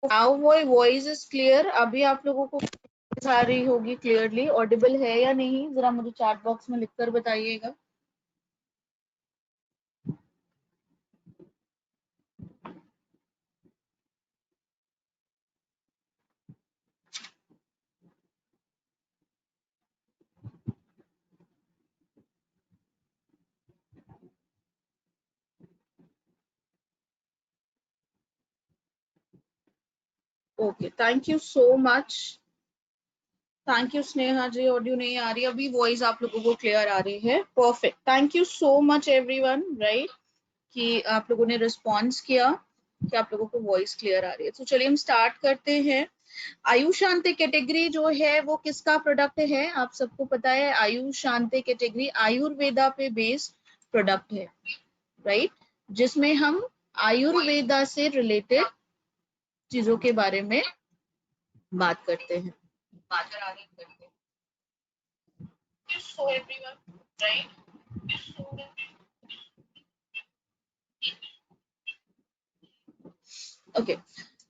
Now my voice is clear? अभी आप लोगों को आ रही होगी क्लियरली, ऑडिबल है या नहीं? जरा मुझे चैट बॉक्स में लिखकर बताइएगा। Okay, thank you so much. Thank you Sneha ji, audio नहीं आ रही अभी, वॉइस आप लोगों को क्लियर आ रही है। Perfect, thank you so much everyone, right, कि आप लोगों ने रिस्पॉन्स किया कि आप लोगों को वॉइस क्लियर आ रही है। तो चलिए हम स्टार्ट करते हैं। आयुष शांति कैटेगरी जो है वो किसका प्रोडक्ट है? आप सबको पता है आयुष शांति कैटेगरी आयुर्वेदा पे बेस्ड प्रोडक्ट है, राइट, जिसमें हम आयुर्वेदा से रिलेटेड चीजों के बारे में बात करते हैं। So everyone, right? ओके,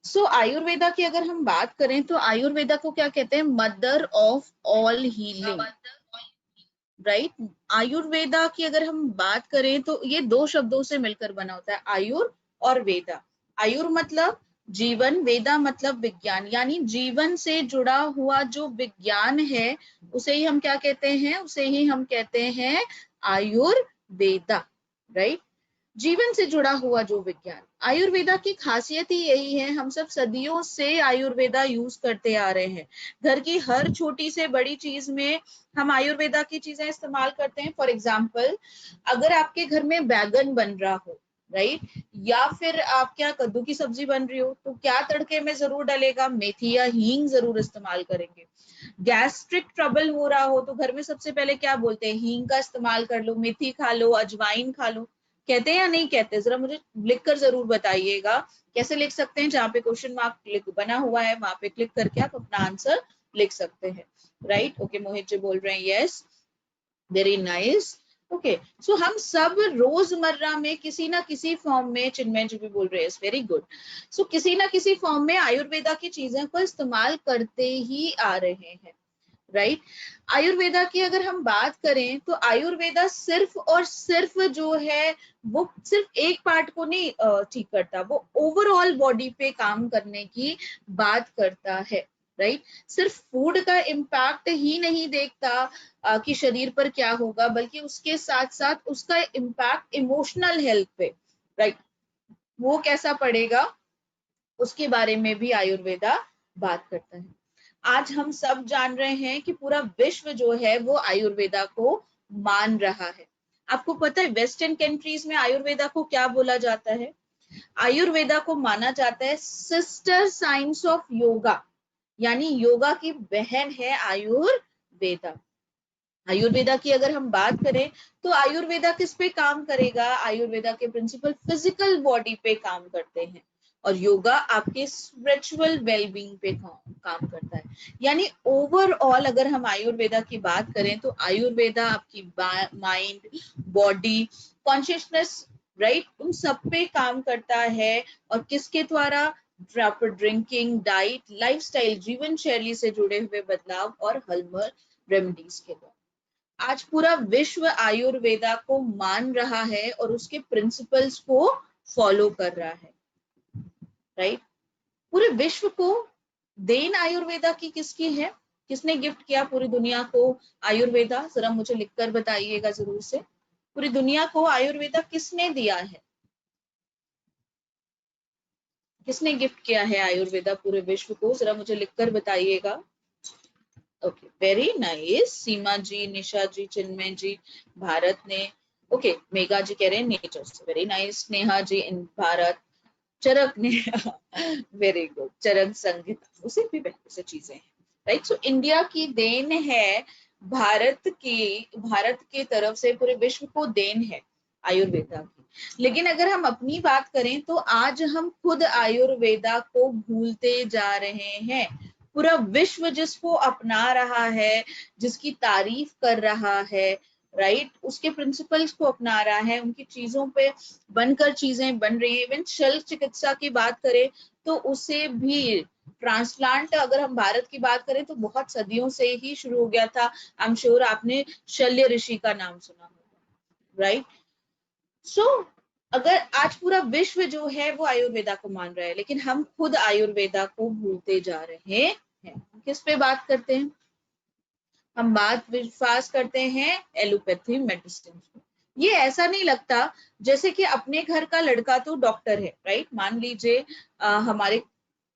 सो आयुर्वेदा की अगर हम बात करें तो आयुर्वेदा को क्या कहते हैं? Mother of all healing, right. Ayurveda की अगर हम बात करें तो ये दो शब्दों से मिलकर बना होता है, आयुर और वेदा। आयुर मतलब जीवन, वेदा मतलब विज्ञान, यानी जीवन से जुड़ा हुआ जो विज्ञान है उसे ही हम क्या कहते हैं? उसे ही हम कहते हैं आयुर्वेदा, राइट। जीवन से जुड़ा हुआ जो विज्ञान। आयुर्वेदा की खासियत ही यही है, हम सब सदियों से आयुर्वेदा यूज करते आ रहे हैं। घर की हर छोटी से बड़ी चीज में हम आयुर्वेदा की चीजें इस्तेमाल करते हैं। फॉर एग्जाम्पल, अगर आपके घर में बैगन बन रहा हो, राइट, या फिर आप क्या कद्दू की सब्जी बन रही हो, तो क्या तड़के में जरूर डलेगा? मेथी या हींग जरूर इस्तेमाल करेंगे। गैस्ट्रिक ट्रबल हो रहा हो तो घर में सबसे पहले क्या बोलते हैं? हींग का इस्तेमाल कर लो, मेथी खा लो, अजवाइन खा लो। कहते हैं या नहीं कहते? जरा मुझे लिखकर जरूर बताइएगा। कैसे लिख सकते हैं? जहाँ पे क्वेश्चन मार्क बना हुआ है वहां पे क्लिक करके आप अपना आंसर लिख सकते हैं, राइट। ओके, मोहित जी बोल रहे हैं यस, वेरी नाइस। ओके, सो हम सब रोजमर्रा में किसी ना किसी फॉर्म में, चिन्मय जी भी बोल रहे हैं वेरी गुड, सो किसी ना किसी फॉर्म में आयुर्वेदा की चीजें को इस्तेमाल करते ही आ रहे हैं, राइट। आयुर्वेदा की अगर हम बात करें तो आयुर्वेदा सिर्फ और सिर्फ जो है वो सिर्फ एक पार्ट को नहीं ठीक करता, वो ओवरऑल बॉडी पे काम करने की बात करता है, राइट। सिर्फ फूड का इम्पैक्ट ही नहीं देखता कि शरीर पर क्या होगा, बल्कि उसके साथ साथ उसका इम्पैक्ट इमोशनल हेल्थ पे, राइट, वो कैसा पड़ेगा उसके बारे में भी आयुर्वेदा बात करता है। आज हम सब जान रहे हैं कि पूरा विश्व जो है वो आयुर्वेदा को मान रहा है। आपको पता है वेस्टर्न कंट्रीज में आयुर्वेदा को क्या बोला जाता है? आयुर्वेदा को माना जाता है सिस्टर साइंस ऑफ योगा, यानी योगा की बहन है आयुर्वेदा। आयुर्वेदा की अगर हम बात करें तो आयुर्वेदा किस पे काम करेगा? आयुर्वेदा के प्रिंसिपल फिजिकल बॉडी पे काम करते हैं और योगा आपके स्पिरिचुअल वेलबींग पे काम करता है। यानी ओवरऑल अगर हम आयुर्वेदा की बात करें तो आयुर्वेदा आपकी माइंड, बॉडी, कॉन्शियसनेस, राइट, उन सब पे काम करता है। और किसके द्वारा? प्रॉपर ड्रिंकिंग, डाइट, लाइफस्टाइल, जीवन शैली से जुड़े हुए बदलाव और हर्बल रेमेडीज के द्वारा। आज पूरा विश्व आयुर्वेदा को मान रहा है और उसके प्रिंसिपल्स को फॉलो कर रहा है, राइट। पूरे विश्व को देन आयुर्वेदा की किसकी है? किसने गिफ्ट किया पूरी दुनिया को आयुर्वेदा? जरा मुझे लिखकर बताइएगा जरूर से। पूरी दुनिया को आयुर्वेदा किसने दिया है? किसने गिफ्ट किया है आयुर्वेदा पूरे विश्व को? जरा मुझे लिखकर बताइएगा। Okay, very nice. Seema ji, Nisha ji, Chinmay ji, Bharat ने, ओके, मेगा जी कह रहे हैं नेचर से, very nice. Neha ji in Bharat, Charak ने वेरी गुड, चरक संगीत, उसे भी बहुत से चीजें हैं, राइट। सो इंडिया की देन है, भारत की तरफ से पूरे विश्व को देन है आयुर्वेदा की। लेकिन अगर हम अपनी बात करें तो आज हम खुद आयुर्वेदा को भूलते जा रहे हैं। पूरा विश्व जिसको अपना रहा है, जिसकी तारीफ कर रहा है, राइट, उसके प्रिंसिपल्स को अपना रहा है, उनकी चीजों पे बनकर चीजें बन रही है। इवन शल्य चिकित्सा की बात करें तो उसे भी ट्रांसप्लांट, अगर हम भारत की बात करें तो बहुत सदियों से ही शुरू हो गया था। आई एम श्योर आपने शल्य ऋषि का नाम सुना होगा, राइट। सो अगर आज पूरा विश्व जो है वो आयुर्वेदा को मान रहा है, लेकिन हम खुद आयुर्वेदा को भूलते जा रहे हैं। किस पे बात करते हैं? हम बात विश्वास करते हैं एलोपैथी मेडिसिन। ये ऐसा नहीं लगता जैसे कि अपने घर का लड़का तो डॉक्टर है, राइट। मान लीजिए हमारे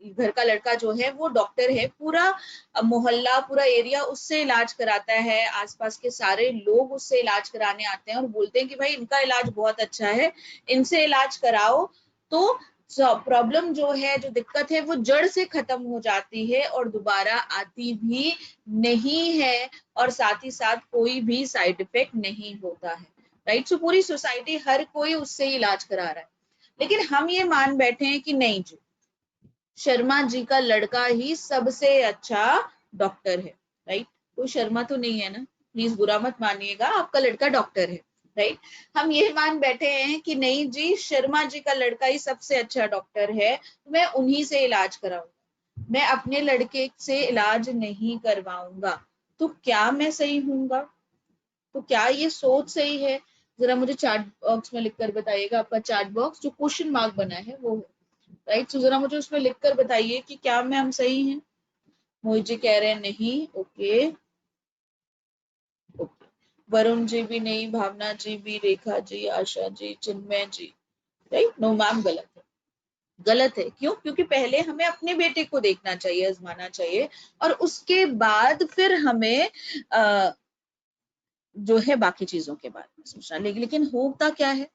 घर का लड़का जो है वो डॉक्टर है, पूरा मोहल्ला पूरा एरिया उससे इलाज कराता है, आसपास के सारे लोग उससे इलाज कराने आते हैं और बोलते हैं कि भाई इनका इलाज बहुत अच्छा है, इनसे इलाज कराओ तो प्रॉब्लम जो है, जो दिक्कत है वो जड़ से खत्म हो जाती है और दोबारा आती भी नहीं है, और साथ ही साथ कोई भी साइड इफेक्ट नहीं होता है, राइट। सो पूरी सोसाइटी, हर कोई उससे इलाज करा रहा है, लेकिन हम ये मान बैठे हैं कि नहीं जी, शर्मा जी का लड़का ही सबसे अच्छा डॉक्टर है, राइट। कोई शर्मा तो नहीं है ना, प्लीज बुरा मत मानिएगा, आपका लड़का डॉक्टर है, राइट। हम ये मान बैठे हैं कि नहीं जी, शर्मा जी का लड़का ही सबसे अच्छा डॉक्टर है, मैं उन्हीं से इलाज कराऊंगा, मैं अपने लड़के से इलाज नहीं करवाऊंगा। तो क्या मैं सही हूँगा? तो क्या ये सोच सही है? जरा मुझे चैट बॉक्स में लिखकर बताइएगा, आपका चैट बॉक्स जो क्वेश्चन मार्क बना है वो है, राइट। सो जरा मुझे उसमें लिखकर बताइए कि क्या मैं हम सही हैं। मोहित जी कह रहे हैं नहीं, ओके ओके। वरुण जी भी नहीं, भावना जी भी, रेखा जी, आशा जी, चिन्मय जी, राइट। नो मैम, गलत है। गलत है क्यों? क्योंकि पहले हमें अपने बेटे को देखना चाहिए, आजमाना चाहिए, और उसके बाद फिर हमें जो है बाकी चीजों के बारे में सोचना। लेकिन होता क्या है,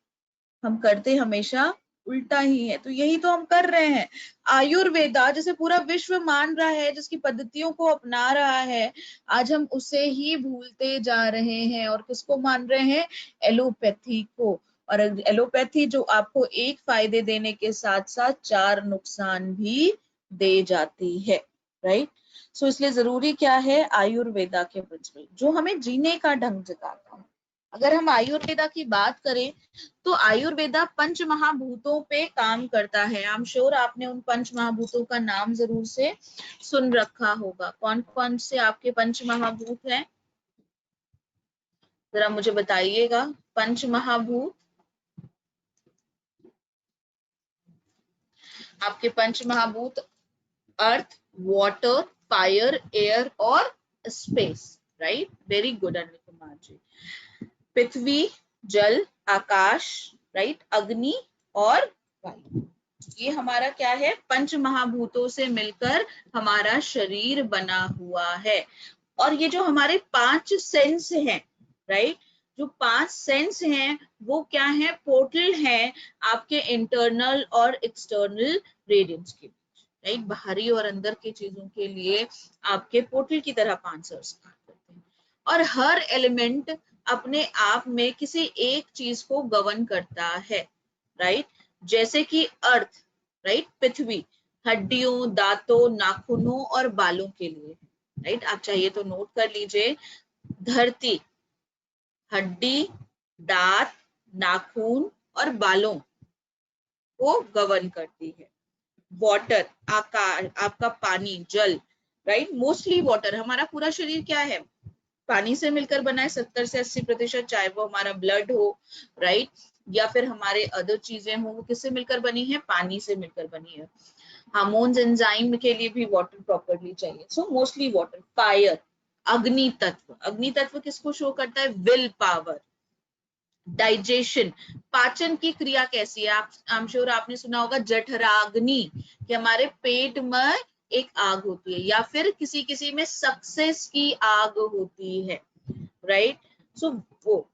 हम करते हमेशा उल्टा ही है। तो यही तो हम कर रहे हैं। आयुर्वेदा जैसे पूरा विश्व मान रहा है, जिसकी पद्धतियों को अपना रहा है, आज हम उसे ही भूलते जा रहे हैं। और किसको मान रहे हैं? एलोपैथी को। और एलोपैथी जो आपको एक फायदे देने के साथ साथ 4 नुकसान भी दे जाती है, राइट। सो इसलिए जरूरी क्या है? आयुर्वेदा के प्रिंसिपल जो हमें जीने का ढंग सिखाता है। अगर हम आयुर्वेदा की बात करें तो आयुर्वेदा पंच महाभूतों पे काम करता है। आई एम श्योर आपने उन पंच महाभूतों का नाम जरूर से सुन रखा होगा। कौन कौन से आपके पंच महाभूत हैं, जरा मुझे बताइएगा। पंच महाभूत, आपके पंच महाभूत अर्थ, वाटर, फायर, एयर और space, right. Very good Anil Kumar ji. पृथ्वी, जल, आकाश, राइट, अग्नि और वायु, ये हमारा क्या है? पंच महाभूतों से मिलकर हमारा शरीर बना हुआ है। और ये जो हमारे 5 सेंस हैं, राइट, जो 5 सेंस हैं वो क्या है? पोर्टल है आपके इंटरनल और एक्सटर्नल रेडियंस के बीच, राइट। बाहरी और अंदर की चीजों के लिए आपके पोर्टल की तरह 5 सेंस काम करते हैं। और हर एलिमेंट अपने आप में किसी एक चीज को गवर्न करता है, राइट। जैसे कि अर्थ, राइट, पृथ्वी हड्डियों, दांतों, नाखूनों और बालों के लिए, राइट। आप चाहिए तो नोट कर लीजिए। धरती हड्डी, दांत, नाखून और बालों को गवर्न करती है। वाटर आकाश, आपका पानी, जल, राइट। मोस्टली वाटर, हमारा पूरा शरीर क्या है? पानी से मिलकर बना है 70 से 80%, चाहे वो हमारा ब्लड हो, राइट, या फिर हमारे अदर चीजें हो, वो किससे मिलकर बनी है? पानी से मिलकर बनी है। हार्मोन्स, एंजाइम के लिए भी वाटर प्रॉपरली चाहिए। So mostly water. फायर, अग्नि तत्व, अग्नि तत्व किसको शो करता है? Will power. डाइजेशन, पाचन की क्रिया कैसी है? आप आई एम श्योर आपने सुना होगा जठराग्नि, कि हमारे पेट में एक आग होती है, या फिर किसी किसी में सक्सेस की आग होती है, राइट। सो वो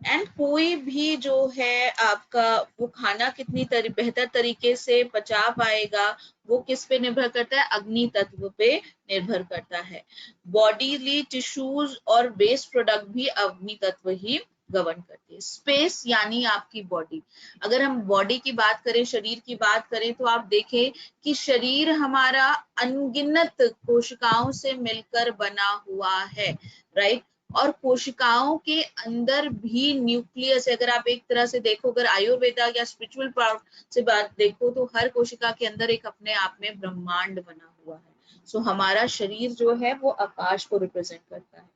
एंड कोई भी जो है आपका वो खाना कितनी बेहतर तरीके से पचा पाएगा, वो किस पे निर्भर करता है? अग्नि तत्व पे निर्भर करता है। बॉडीली टिश्यूज और वेस्ट प्रोडक्ट भी अग्नि तत्व ही गवर्न करती है। स्पेस यानी आपकी बॉडी। अगर हम बॉडी की बात करें, शरीर की बात करें, तो आप देखें कि शरीर हमारा अनगिनत कोशिकाओं से मिलकर बना हुआ है, राइट। और कोशिकाओं के अंदर भी न्यूक्लियस, अगर आप एक तरह से देखो, अगर आयुर्वेदा या स्पिरिचुअल पार्ट से बात देखो तो हर कोशिका के अंदर एक अपने आप में ब्रह्मांड बना हुआ है। सो हमारा शरीर जो है वो आकाश को रिप्रेजेंट करता है,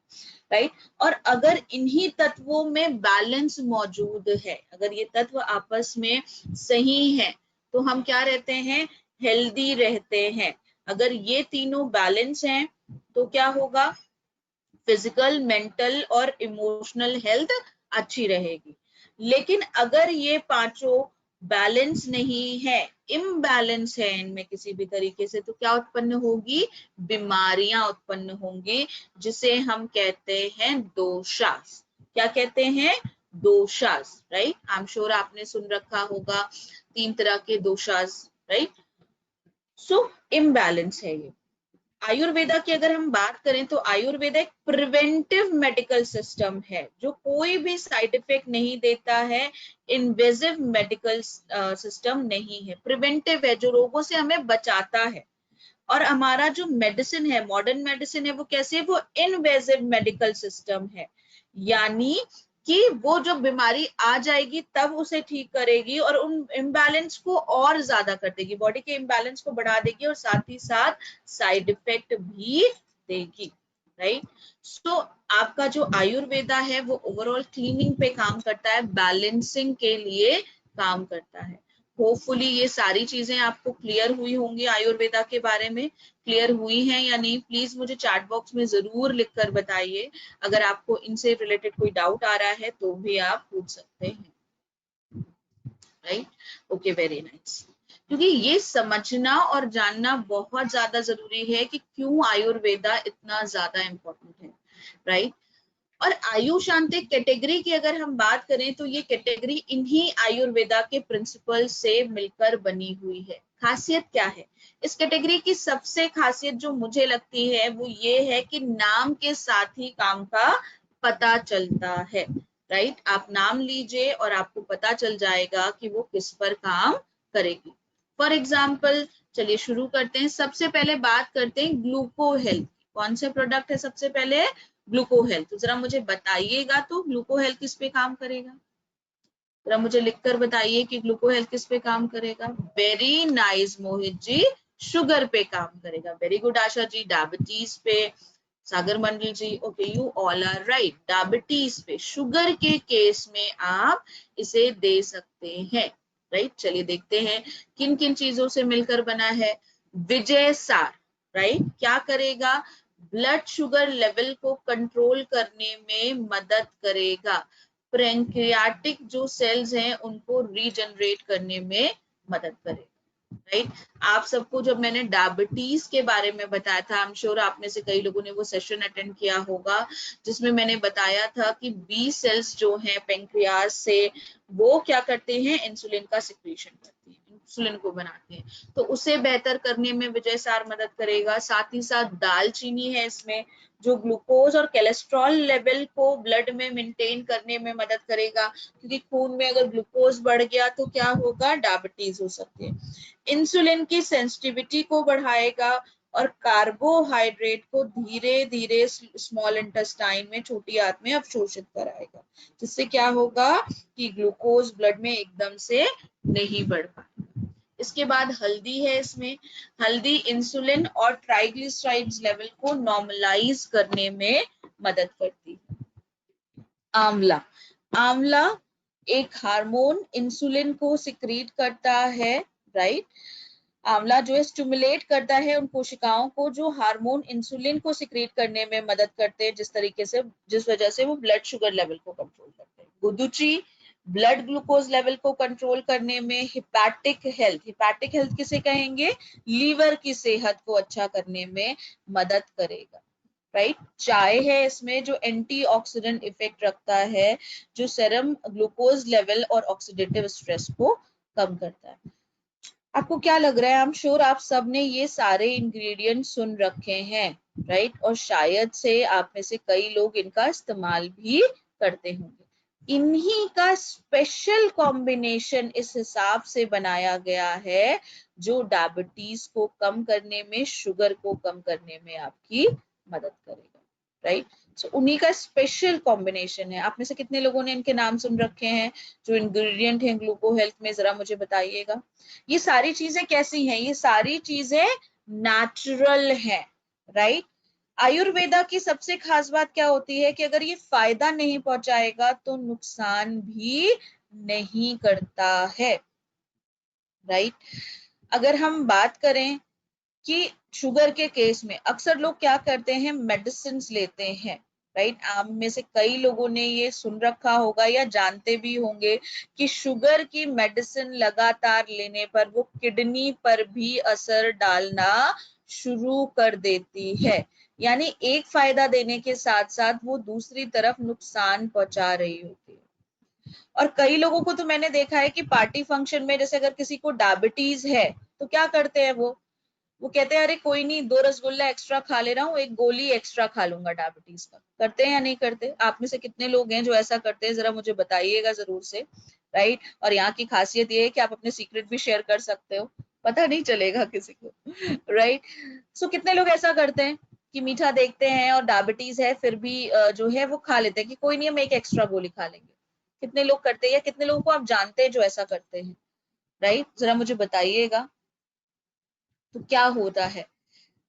राइट। और अगर इन्हीं तत्वों में बैलेंस मौजूद है, अगर ये तत्व आपस में सही है तो हम क्या रहते हैं, हेल्दी रहते हैं। अगर ये तीनों बैलेंस हैं तो क्या होगा, फिजिकल, मेंटल और इमोशनल हेल्थ अच्छी रहेगी। लेकिन अगर ये पांचों बैलेंस नहीं है, इम्बैलेंस है इनमें किसी भी तरीके से, तो क्या उत्पन्न होगी, बीमारियां उत्पन्न होंगी, जिसे हम कहते हैं दोषास। क्या कहते हैं, दोषास, राइट। आई एम श्योर आपने सुन रखा होगा 3 तरह के दोषास, राइट। सो इम्बैलेंस है ये। आयुर्वेदा की अगर हम बात करें तो आयुर्वेदा एक प्रिवेंटिव मेडिकल सिस्टम है जो कोई भी साइड इफेक्ट नहीं देता है, इन्वेजिव मेडिकल सिस्टम नहीं है, प्रिवेंटिव है, जो रोगों से हमें बचाता है। और हमारा जो मेडिसिन है, मॉडर्न मेडिसिन है, वो कैसे है, वो इनवेजिव मेडिकल सिस्टम है, यानी कि वो जो बीमारी आ जाएगी तब उसे ठीक करेगी और उन इम्बैलेंस को और ज्यादा कर देगी, बॉडी के इम्बैलेंस को बढ़ा देगी और साथ ही साथ साइड इफेक्ट भी देगी, राइट। सो आपका जो आयुर्वेदा है वो ओवरऑल क्लीनिंग पे काम करता है, बैलेंसिंग के लिए काम करता है। होपफुली ये सारी चीजें आपको क्लियर हुई होंगी आयुर्वेदा के बारे में। क्लियर हुई हैं या नहीं, प्लीज मुझे चैट बॉक्स में जरूर लिखकर बताइए। अगर आपको इनसे रिलेटेड कोई डाउट आ रहा है तो भी आप पूछ सकते हैं, राइट। Okay, very nice. क्योंकि ये समझना और जानना बहुत ज्यादा जरूरी है कि क्यों आयुर्वेदा इतना ज्यादा इम्पोर्टेंट है, राइट। और आयु शांति कैटेगरी की अगर हम बात करें तो ये कैटेगरी इन्हीं आयुर्वेदा के प्रिंसिपल से मिलकर बनी हुई है। खासियत क्या है इस कैटेगरी की, सबसे खासियत जो मुझे लगती है वो ये है कि नाम के साथ ही काम का पता चलता है, राइट। आप नाम लीजिए और आपको पता चल जाएगा कि वो किस पर काम करेगी। फॉर एग्जाम्पल, चलिए शुरू करते हैं। सबसे पहले बात करते हैं ग्लूको हेल्थ। कौन से प्रोडक्ट है सबसे पहले, ग्लूको हेल्थ। तो जरा मुझे बताइएगा तो ग्लूको हेल्थ किस पे काम करेगा, जरा मुझे लिखकर बताइए कि ग्लूको हेल्थ किस पे काम करेगा। Very nice Mohit ji, sugar पे काम करेगा। Very good Asha ji, diabetes पे। Sagar Mandal ji, okay, you all are right, diabetes पे, शुगर के केस में आप इसे दे सकते हैं, राइट। चलिए देखते हैं किन किन चीजों से मिलकर बना है। विजय सार, राइट, क्या करेगा, ब्लड शुगर लेवल को कंट्रोल करने में मदद करेगा। पैंक्रियाटिक जो सेल्स हैं उनको रीजनरेट करने में मदद करेगा, राइट। आप सबको जब मैंने डायबिटीज के बारे में बताया था, आई एम श्योर आप में से कई लोगों ने वो सेशन अटेंड किया होगा, जिसमें मैंने बताया था कि बी सेल्स जो हैं पेंक्रियास से, वो क्या करते हैं, इंसुलिन का सिक्रीशन करते हैं, इंसुलिन को बनाते हैं, तो उसे बेहतर करने में विजय सार मदद करेगा। साथ ही साथ दालचीनी है इसमें, जो ग्लूकोज और कोलेस्ट्रॉल लेवल को ब्लड में मेंटेन करने में मदद करेगा, क्योंकि खून में अगर ग्लूकोज बढ़ गया तो क्या होगा, डायबिटीज हो सकती है। इंसुलिन की सेंसिटिविटी को बढ़ाएगा और कार्बोहाइड्रेट को धीरे धीरे स्मॉल इंटेस्टाइन में, छोटी आंत में अवशोषित कराएगा, जिससे क्या होगा कि ग्लूकोज ब्लड में एकदम से नहीं बढ़ पाएगा। इसके बाद हल्दी है इसमें, हल्दी इंसुलिन और ट्राइग्लिसराइड्स लेवल को नॉर्मलाइज करने में मदद करती है। आंवला, आंवला एक हार्मोन इंसुलिन को सिक्रीट करता है, राइट। आंवला जो है स्टिमुलेट करता है उन कोशिकाओं को जो हार्मोन इंसुलिन को सिक्रीट करने में मदद करते हैं, जिस वजह से वो ब्लड शुगर लेवल को कंट्रोल करते हैं। गुदुची ब्लड ग्लूकोज लेवल को कंट्रोल करने में, हिपैटिक हेल्थ किसे कहेंगे, लीवर की सेहत को अच्छा करने में मदद करेगा, राइट। चाय है इसमें, जो एंटीऑक्सीडेंट इफेक्ट रखता है, जो सेरम ग्लूकोज लेवल और ऑक्सीडेटिव स्ट्रेस को कम करता है। आपको क्या लग रहा है, आई एम श्योर आप सबने ये सारे इंग्रेडिएंट सुन रखे हैं, राइट। और शायद से आप में से कई लोग इनका इस्तेमाल भी करते होंगे। इन्हीं का स्पेशल कॉम्बिनेशन इस हिसाब से बनाया गया है जो डायबिटीज को कम करने में, शुगर को कम करने में आपकी मदद करेगा, राइट। उन्हीं का स्पेशल कॉम्बिनेशन है। आप में से कितने लोगों ने इनके नाम सुन रखे हैं जो इंग्रेडिएंट हैं ग्लूको हेल्थ में, जरा मुझे बताइएगा। ये सारी चीजें कैसी हैं? ये सारी चीजें नेचुरल हैं, राइट। आयुर्वेदा की सबसे खास बात क्या होती है कि अगर ये फायदा नहीं पहुंचाएगा तो नुकसान भी नहीं करता है, राइट। अगर हम बात करें कि शुगर के केस में अक्सर लोग क्या करते हैं, मेडिसिन लेते हैं, राइट। आप में से कई लोगों ने ये सुन रखा होगा या जानते भी होंगे कि शुगर की मेडिसिन लगातार लेने पर वो किडनी पर भी असर डालना शुरू कर देती है। यानी एक फायदा देने के साथ साथ वो दूसरी तरफ नुकसान पहुंचा रही होती है। और कई लोगों को तो मैंने देखा है कि पार्टी फंक्शन में जैसे अगर किसी को डायबिटीज है तो क्या करते हैं, वो कहते हैं अरे कोई नहीं, 2 रसगुल्ला एक्स्ट्रा खा ले रहा हूँ, 1 गोली एक्स्ट्रा खा लूंगा डायबिटीज का। करते हैं या नहीं करते? आप में से कितने लोग हैं जो ऐसा करते हैं, जरा मुझे बताइएगा जरूर से, राइट। और यहाँ की खासियत ये है कि आप अपने सीक्रेट भी शेयर कर सकते हो, पता नहीं चलेगा किसी को, राइट। सो कितने लोग ऐसा करते हैं कि मीठा देखते हैं और डायबिटीज है फिर भी जो है वो खा लेते हैं कि कोई नहीं, हम 1 एक्स्ट्रा गोली खा लेंगे। कितने लोग करते हैं, या कितने लोगों को आप जानते हैं जो ऐसा करते हैं, राइट। जरा मुझे बताइएगा। तो क्या होता है,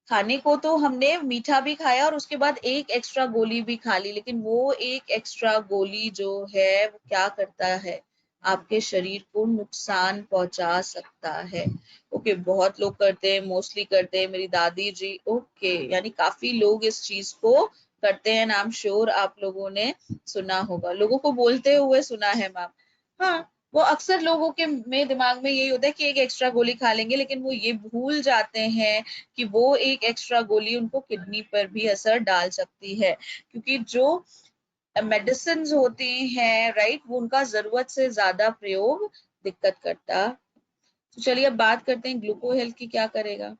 खाने को तो हमने मीठा भी खाया और उसके बाद 1 एक्स्ट्रा गोली भी खा ली, लेकिन वो 1 एक्स्ट्रा गोली जो है वो क्या करता है, आपके शरीर को नुकसान पहुंचा सकता है। ओके, बहुत लोग करते हैं, मोस्टली करते हैं, मेरी दादी जी। ओके, यानी काफी लोग इस चीज को करते हैं। आई एम श्योर आप लोगों ने सुना होगा, लोगों को बोलते हुए सुना है मैम। हाँ, वो अक्सर लोगों के में दिमाग में यही होता है कि 1 एक्स्ट्रा गोली खा लेंगे, लेकिन वो ये भूल जाते हैं कि वो 1 एक्स्ट्रा गोली उनको किडनी पर भी असर डाल सकती है, क्योंकि जो मेडिसिन होती हैं, राइट, वो उनका जरूरत से ज्यादा प्रयोग दिक्कत करता। तो चलिए अब बात करते हैं ग्लूको हेल्थ की क्या करेगा।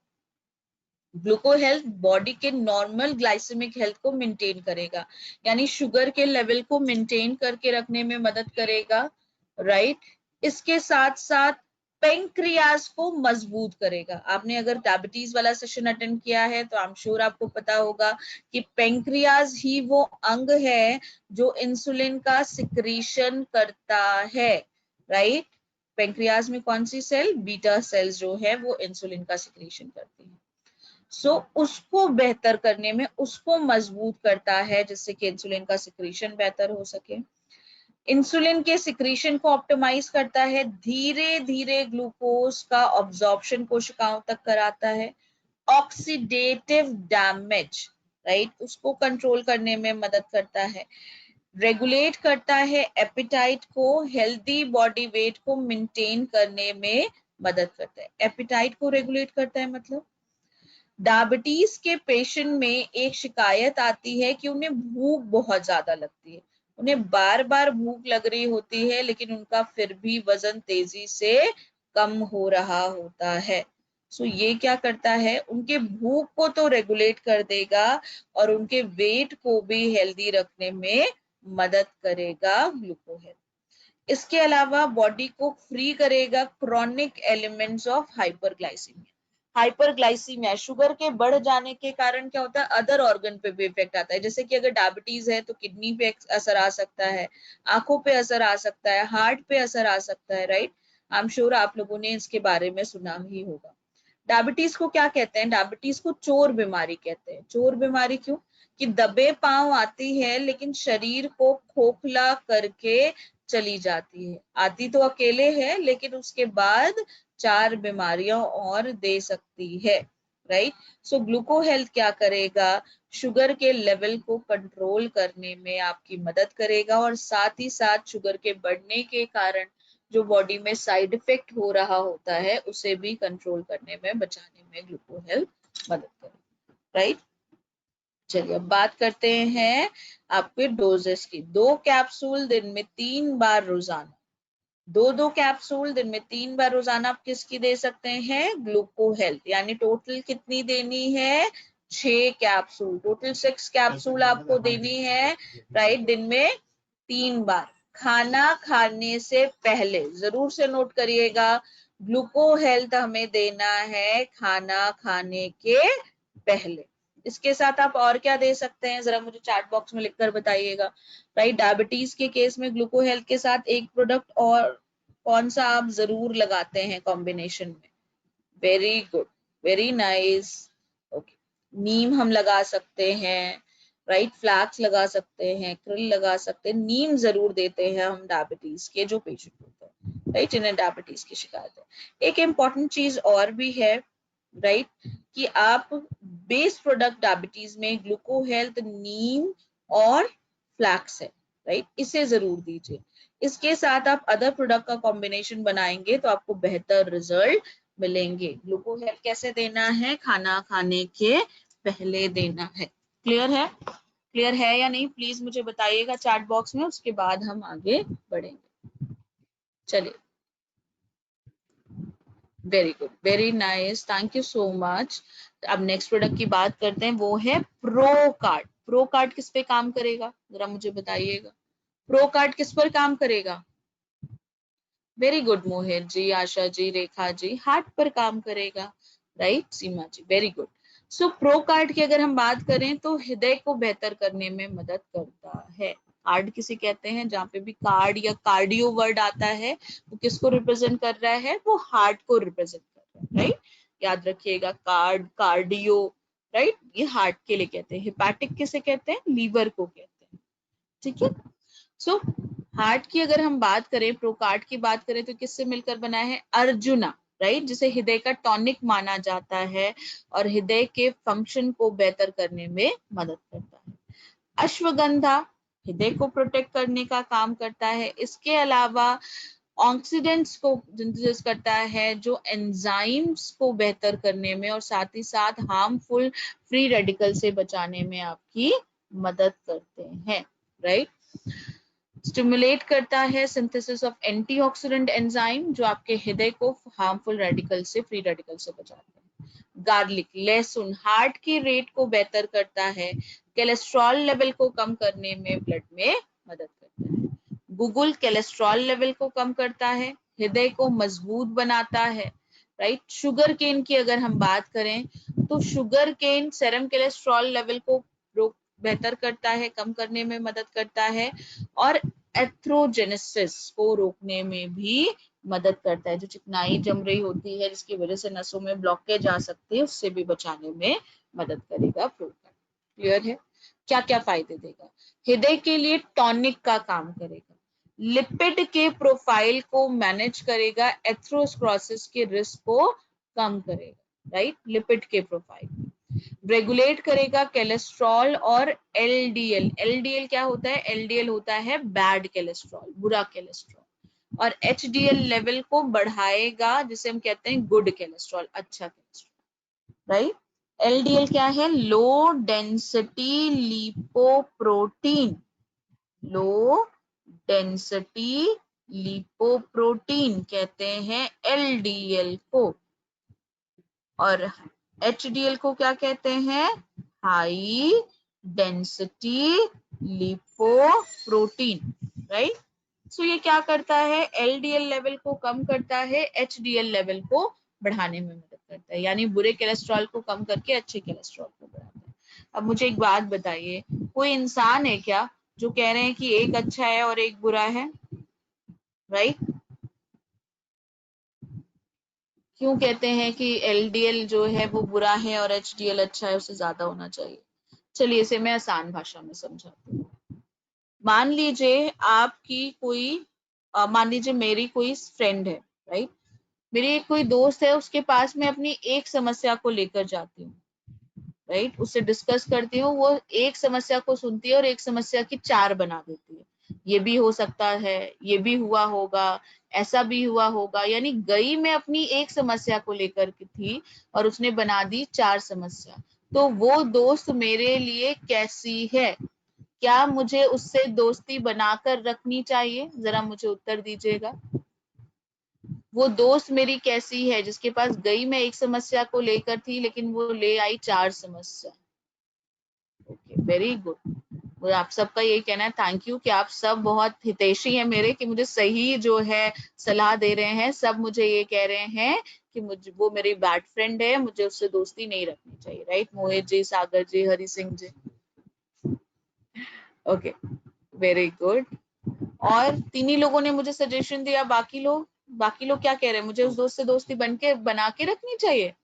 ग्लूको हेल्थ बॉडी के नॉर्मल ग्लाइसेमिक हेल्थ को मेंटेन करेगा, यानी शुगर के लेवल को मेंटेन करके रखने में मदद करेगा, राइट। इसके साथ साथ पेंक्रियाज को मजबूत करेगा। आपने अगर डायबिटीज वाला सेशन अटेंड किया है तो आई एम श्योर आपको पता होगा कि पेंक्रियाज ही वो अंग है जो इंसुलिन का सिक्रीशन करता है, राइट। पेंक्रियाज में कौन सी सेल, बीटा सेल्स जो है वो इंसुलिन का सिक्रीशन करती है। सो उसको बेहतर करने में, उसको मजबूत करता है जिससे कि इंसुलिन का सिक्रीशन बेहतर हो सके। इंसुलिन के सिक्रीशन को ऑप्टिमाइज करता है, धीरे धीरे ग्लूकोज का ऑब्जॉर्प्शन कोशिकाओं तक कराता है। ऑक्सीडेटिव डैमेज, राइट, उसको कंट्रोल करने में मदद करता है। रेगुलेट करता है एपिटाइट को, हेल्दी बॉडी वेट को मेंटेन करने में मदद करता है। एपिटाइट को रेगुलेट करता है मतलब डायबिटीज के पेशेंट में एक शिकायत आती है कि उन्हें भूख बहुत ज्यादा लगती है, उन्हें बार बार भूख लग रही होती है, लेकिन उनका फिर भी वजन तेजी से कम हो रहा होता है। सो ये क्या करता है, उनके भूख को तो रेगुलेट कर देगा और उनके वेट को भी हेल्दी रखने में मदद करेगा ग्लूको हेल्थ। इसके अलावा बॉडी को फ्री करेगा chronic elements of hyperglycaemia. Hyperglycaemia sugar के बढ़ जाने के कारण क्या होता है, अदर ऑर्गन पे भी इफेक्ट आता है। जैसे कि अगर डायबिटीज है तो किडनी पे असर आ सकता है, आंखों पे असर आ सकता है, हार्ट पे असर आ सकता है, राइट। आई एम श्योर आप लोगों ने इसके बारे में सुना ही होगा। डायबिटीज को क्या कहते हैं, डायबिटीज को चोर बीमारी कहते हैं। चोर बीमारी क्यों, कि दबे पांव आती है लेकिन शरीर को खोखला करके चली जाती है। आती तो अकेले है लेकिन उसके बाद 4 बीमारियां और दे सकती है, राइट। सो ग्लूको हेल्थ क्या करेगा, शुगर के लेवल को कंट्रोल करने में आपकी मदद करेगा और साथ ही साथ शुगर के बढ़ने के कारण जो बॉडी में साइड इफेक्ट हो रहा होता है उसे भी कंट्रोल करने में, बचाने में ग्लूको हेल्थ मदद करेगा, राइट। चलिए अब बात करते हैं आपके डोजेस की। 2 कैप्सूल दिन में 3 बार रोजाना, 2 कैप्सूल दिन में 3 बार रोजाना आप किसकी दे सकते हैं, ग्लूको हेल्थ। यानी टोटल कितनी देनी है, 6 कैप्सूल, टोटल 6 कैप्सूल आपको देनी है, राइट, दिन में 3 बार। खाना खाने से पहले, जरूर से नोट करिएगा, ग्लूको हेल्थ हमें देना है खाना खाने के पहले, इसके साथ आप और क्या दे सकते हैं, जरा मुझे चैट बॉक्स में लिखकर बताइएगा। राइट, डायबिटीज के केस में ग्लूको हेल्थ के साथ एक प्रोडक्ट और कौन सा आप जरूर लगाते हैं कॉम्बिनेशन में? Very good, very nice. Okay, नीम हम लगा सकते हैं, राइट, फ्लैक्स लगा सकते हैं, krill लगा सकते हैं। नीम जरूर देते हैं हम डायबिटीज के जो पेशेंट होते हैं, राइट, जिन्हें डायबिटीज की शिकायत है। एक इम्पॉर्टेंट चीज और भी है, राइट, कि आप बेस प्रोडक्ट डायबिटीज में ग्लूको हेल्थ, नीम और फ्लैक्स है, राइट, इसे जरूर दीजिए। इसके साथ आप अदर प्रोडक्ट का कॉम्बिनेशन बनाएंगे तो आपको बेहतर रिजल्ट मिलेंगे। ग्लूको हेल्थ कैसे देना है? खाना खाने के पहले देना है। क्लियर है? क्लियर है या नहीं प्लीज मुझे बताइएगा चैट बॉक्स में, उसके बाद हम आगे बढ़ेंगे। चलिए, very good, very nice, thank you so much. अब नेक्स्ट प्रोडक्ट की बात करते हैं, वो है प्रो कार्ड। प्रो कार्ड किस पे काम करेगा, जरा मुझे बताइएगा। प्रो कार्ड किस पर काम करेगा? Very good Mohit ji, Asha ji, Rekha ji, heart पर काम करेगा, right, Seema ji, very good. So pro card की अगर हम बात करें तो हृदय को बेहतर करने में मदद करता है। कार्ड किसे कहते हैं? जहाँ पे भी कार्ड या कार्डियो वर्ड आता है वो किसको रिप्रेजेंट कर रहा है? वो हार्ट को रिप्रेजेंट कर रहा है, राइट, याद रखिएगा, कार्ड, कार्डियो, राइट, ये हार्ट के लिए कहते हैं। हिपैटिक किसे कहते हैं? लीवर को कहते हैं, ठीक है। सो हार्ट की अगर हम बात करें, प्रोकार्ड की बात करें तो किससे मिलकर बना है? अर्जुना, राइट, जिसे हृदय का टॉनिक माना जाता है और हृदय के फंक्शन को बेहतर करने में मदद करता है। अश्वगंधा हृदय को प्रोटेक्ट करने का काम करता है। इसके अलावा ऑक्सीडेंट्स को सिंथेसिस करता है जो एंजाइम्स को बेहतर करने में और साथ ही साथ हार्मफुल फ्री रेडिकल से बचाने में आपकी मदद करते हैं, राइट। स्टिमुलेट करता है सिंथेसिस ऑफ एंटीऑक्सीडेंट एंजाइम जो आपके हृदय को हार्मफुल रेडिकल से, फ्री रेडिकल से बचाते हैं। गार्लिक, लहसुन हार्ट की रेट को बेहतर करता है, कोलेस्ट्रॉल लेवल को कम करने में, ब्लड में मदद करता है। गूगल कोलेस्ट्रॉल लेवल को कम करता है, हृदय को मजबूत बनाता है, राइट। शुगर केन की अगर हम बात करें तो sugar cane serum cholesterol level को बेहतर करता है, कम करने में मदद करता है और एथ्रोजेनेसिस को रोकने में भी मदद करता है। जो चिकनाई जम रही होती है जिसकी वजह से नसों में ब्लॉकेज आ सकती है, उससे भी बचाने में मदद करेगा प्रोकार्ड। क्लियर है? क्या क्या फायदे देगा? हृदय के लिए टॉनिक का काम करेगा, लिपिड के प्रोफाइल को मैनेज करेगा, एथेरोस्क्लेरोसिस के रिस्क को कम करेगा, राइट, लिपिड के प्रोफाइल रेगुलेट करेगा कोलेस्ट्रॉल और एलडीएल। एलडीएल क्या होता है? एलडीएल होता है बैड कोलेस्ट्रॉल, बुरा कोलेस्ट्रॉल, और एचडीएल लेवल को बढ़ाएगा जिसे हम कहते हैं गुड कोलेस्ट्रॉल, अच्छा कोलेस्ट्रॉल, राइट। एलडीएल क्या है? Low density lipoprotein, low density lipoprotein कहते हैं एलडीएल को, और एचडीएल को क्या कहते हैं? High density lipoprotein, right. So ये क्या करता है? एलडीएल लेवल को कम करता है, एचडीएल लेवल को बढ़ाने में मदद करता है, यानी बुरे कोलेस्ट्रॉल को कम करके अच्छे कोलेस्ट्रॉल को बढ़ाता है। अब मुझे एक बात बताइए, कोई इंसान है क्या जो कह रहे हैं कि एक अच्छा है और एक बुरा है, राइट? क्यों कहते हैं कि एलडीएल जो है वो बुरा है और एचडीएल अच्छा है, उससे ज्यादा होना चाहिए? चलिए इसे मैं आसान भाषा में समझाती हूँ। मान लीजिए आपकी कोई मान लीजिए मेरी कोई फ्रेंड है, राइट, मेरी एक कोई दोस्त है, उसके पास मैं अपनी एक समस्या को लेकर जाती हूँ, राइट, उससे डिस्कस करती हूँ, वो एक समस्या को सुनती है और एक समस्या की चार बना देती है। ये भी हो सकता है, ये भी हुआ होगा, ऐसा भी हुआ होगा, यानी गई मैं अपनी एक समस्या को लेकर के थी और उसने बना दी चार समस्या। तो वो दोस्त मेरे लिए कैसी है? क्या मुझे उससे दोस्ती बनाकर रखनी चाहिए? जरा मुझे उत्तर दीजिएगा। वो दोस्त मेरी कैसी है जिसके पास गई मैं एक समस्या को लेकर थी लेकिन वो ले आई चार समस्या? Okay, very good. वो आप सबका यही कहना है थैंक यू कि आप सब बहुत हितैषी हैं मेरे, कि मुझे सही जो है सलाह दे रहे हैं। सब मुझे ये कह रहे हैं कि मुझे, वो मेरी बैड फ्रेंड है, मुझे उससे दोस्ती नहीं रखनी चाहिए। Right, Mohit ji, Sagar ji, Hari Singh ji. Okay, very good. और 3 ही लोगों ने मुझे सजेशन दिया, बाकी लोग क्या कह रहे हैं? मुझे उस दोस्त से दोस्ती बना के रखनी चाहिए।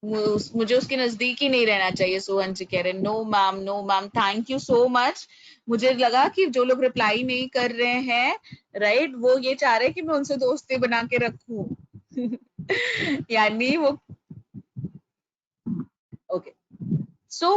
मुझे उसके नजदीक ही नहीं रहना चाहिए। सोहन जी कह रहे no ma'am, no ma'am, thank you so much. मुझे लगा कि जो लोग रिप्लाई नहीं कर रहे हैं, राइट, वो ये चाह रहे हैं कि मैं उनसे दोस्ती बना के रखूं। यानी वो, ओके। सो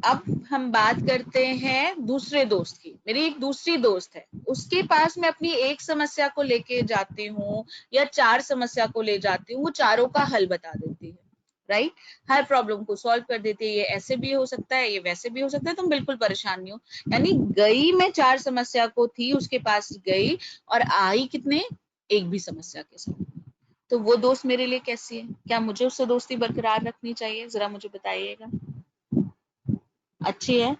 अब हम बात करते हैं दूसरे दोस्त की। मेरी एक दूसरी दोस्त है, उसके पास मैं अपनी एक समस्या को लेके जाती हूँ या 4 समस्या को ले जाती हूँ, वो चारों का हल बता देती है। राइट, हर प्रॉब्लम को सॉल्व कर देती है। ये ऐसे भी हो सकता है, ये वैसे भी हो सकता है, तुम बिल्कुल परेशान नहीं हो। यानी गई मैं 4 समस्या को थी, उसके पास गई और आई कितने, एक भी समस्या के साथ। तो वो दोस्त मेरे लिए कैसी है? क्या मुझे उससे दोस्ती बरकरार रखनी चाहिए? जरा मुझे बताइएगा। अच्छी है।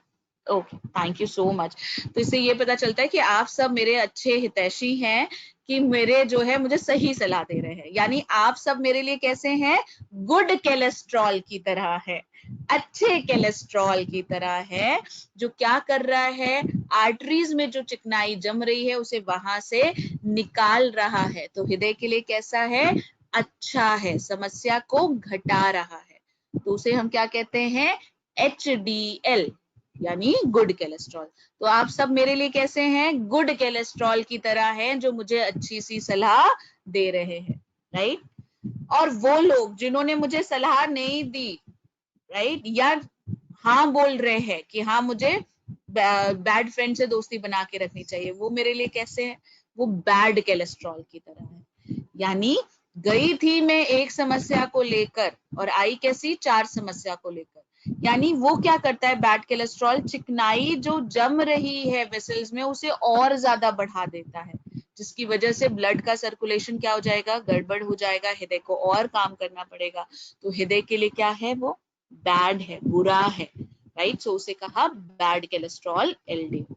Okay, thank you so much. तो इससे ये पता चलता है कि आप सब मेरे अच्छे हितैषी हैं, कि मेरे जो है मुझे सही सलाह दे रहे हैं। यानी आप सब मेरे लिए कैसे हैं? गुड कोलेस्ट्रॉल की तरह है, अच्छे कोलेस्ट्रॉल की तरह है, जो क्या कर रहा है, आर्टरीज में जो चिकनाई जम रही है उसे वहां से निकाल रहा है। तो हृदय के लिए कैसा है? अच्छा है, समस्या को घटा रहा है। तो उसे हम क्या कहते हैं? HDL, यानी गुड कोलेस्ट्रॉल। तो आप सब मेरे लिए कैसे हैं? गुड कोलेस्ट्रॉल की तरह हैं, जो मुझे अच्छी सी सलाह दे रहे हैं। राइट, और वो लोग जिन्होंने मुझे सलाह नहीं दी, राइट, या हाँ बोल रहे हैं कि हाँ मुझे बैड फ्रेंड से दोस्ती बना के रखनी चाहिए, वो मेरे लिए कैसे है? वो बैड कोलेस्ट्रॉल की तरह है। यानी गई थी मैं एक समस्या को लेकर और आई कैसी? 4 समस्या को लेकर। यानी वो क्या करता है? बैड कोलेस्ट्रॉल चिकनाई जो जम रही है वेसल्स में उसे और ज्यादा बढ़ा देता है, जिसकी वजह से ब्लड का सर्कुलेशन क्या हो जाएगा? गड़बड़ हो जाएगा, हृदय को और काम करना पड़ेगा। तो हृदय के लिए क्या है? वो बैड है, बुरा है। राइट, सो उसे कहा बैड कोलेस्ट्रॉल, LDL।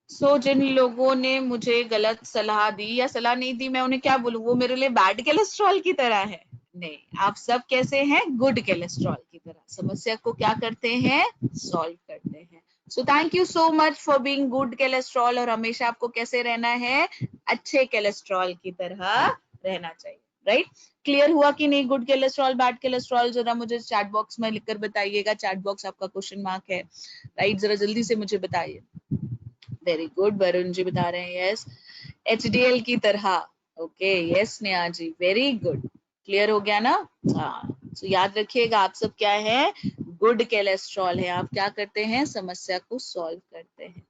सो जिन लोगों ने मुझे गलत सलाह दी या सलाह नहीं दी, मैं उन्हें क्या बोलूं? वो मेरे लिए बैड कोलेस्ट्रॉल की तरह है? नहीं, आप सब कैसे हैं? गुड कोलेस्ट्रॉल की तरह। समस्या को क्या करते हैं? सॉल्व करते हैं। सो thank you so much for being good cholesterol. और हमेशा आपको कैसे रहना है? अच्छे कोलेस्ट्रॉल की तरह रहना चाहिए। राइट, क्लियर हुआ कि नहीं? गुड कोलेस्ट्रॉल, बैड कोलेस्ट्रॉल, जरा मुझे चैट बॉक्स में लिखकर बताइएगा। चैट बॉक्स आपका क्वेश्चन मार्क है। राइट, जरा जल्दी से मुझे बताइए। वेरी गुड, वरुण जी बता रहे हैं यस, HDL की तरह। Okay, yes Neha ji, very good. Clear हो गया ना? हाँ, तो याद रखिएगा आप सब क्या है? गुड कोलेस्ट्रॉल है। आप क्या करते हैं? समस्या को सॉल्व करते हैं।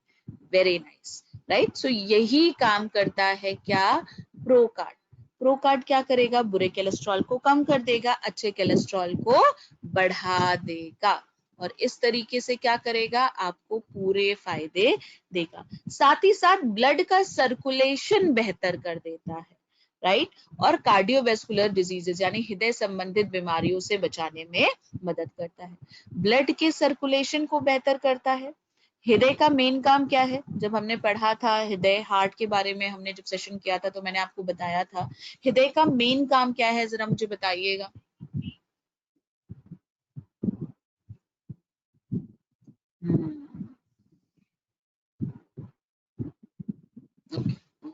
Very nice. राइट, सो यही काम करता है क्या? प्रोकार्ड। प्रोकार्ड क्या करेगा? बुरे कोलेस्ट्रॉल को कम कर देगा, अच्छे कोलेस्ट्रॉल को बढ़ा देगा। और इस तरीके से क्या करेगा? आपको पूरे फायदे देगा। साथ ही साथ ब्लड का सर्कुलेशन बेहतर कर देता है। राइट, और कार्डियोवेस्कुलर डिजीजेस यानी हृदय संबंधित बीमारियों से बचाने में मदद करता है। ब्लड के सर्कुलेशन को बेहतर करता है। हृदय का मेन काम क्या है? जब हमने पढ़ा था हृदय, हार्ट के बारे में, हमने जब सेशन किया था तो मैंने आपको बताया था हृदय का मेन काम क्या है, जरा मुझे बताइएगा।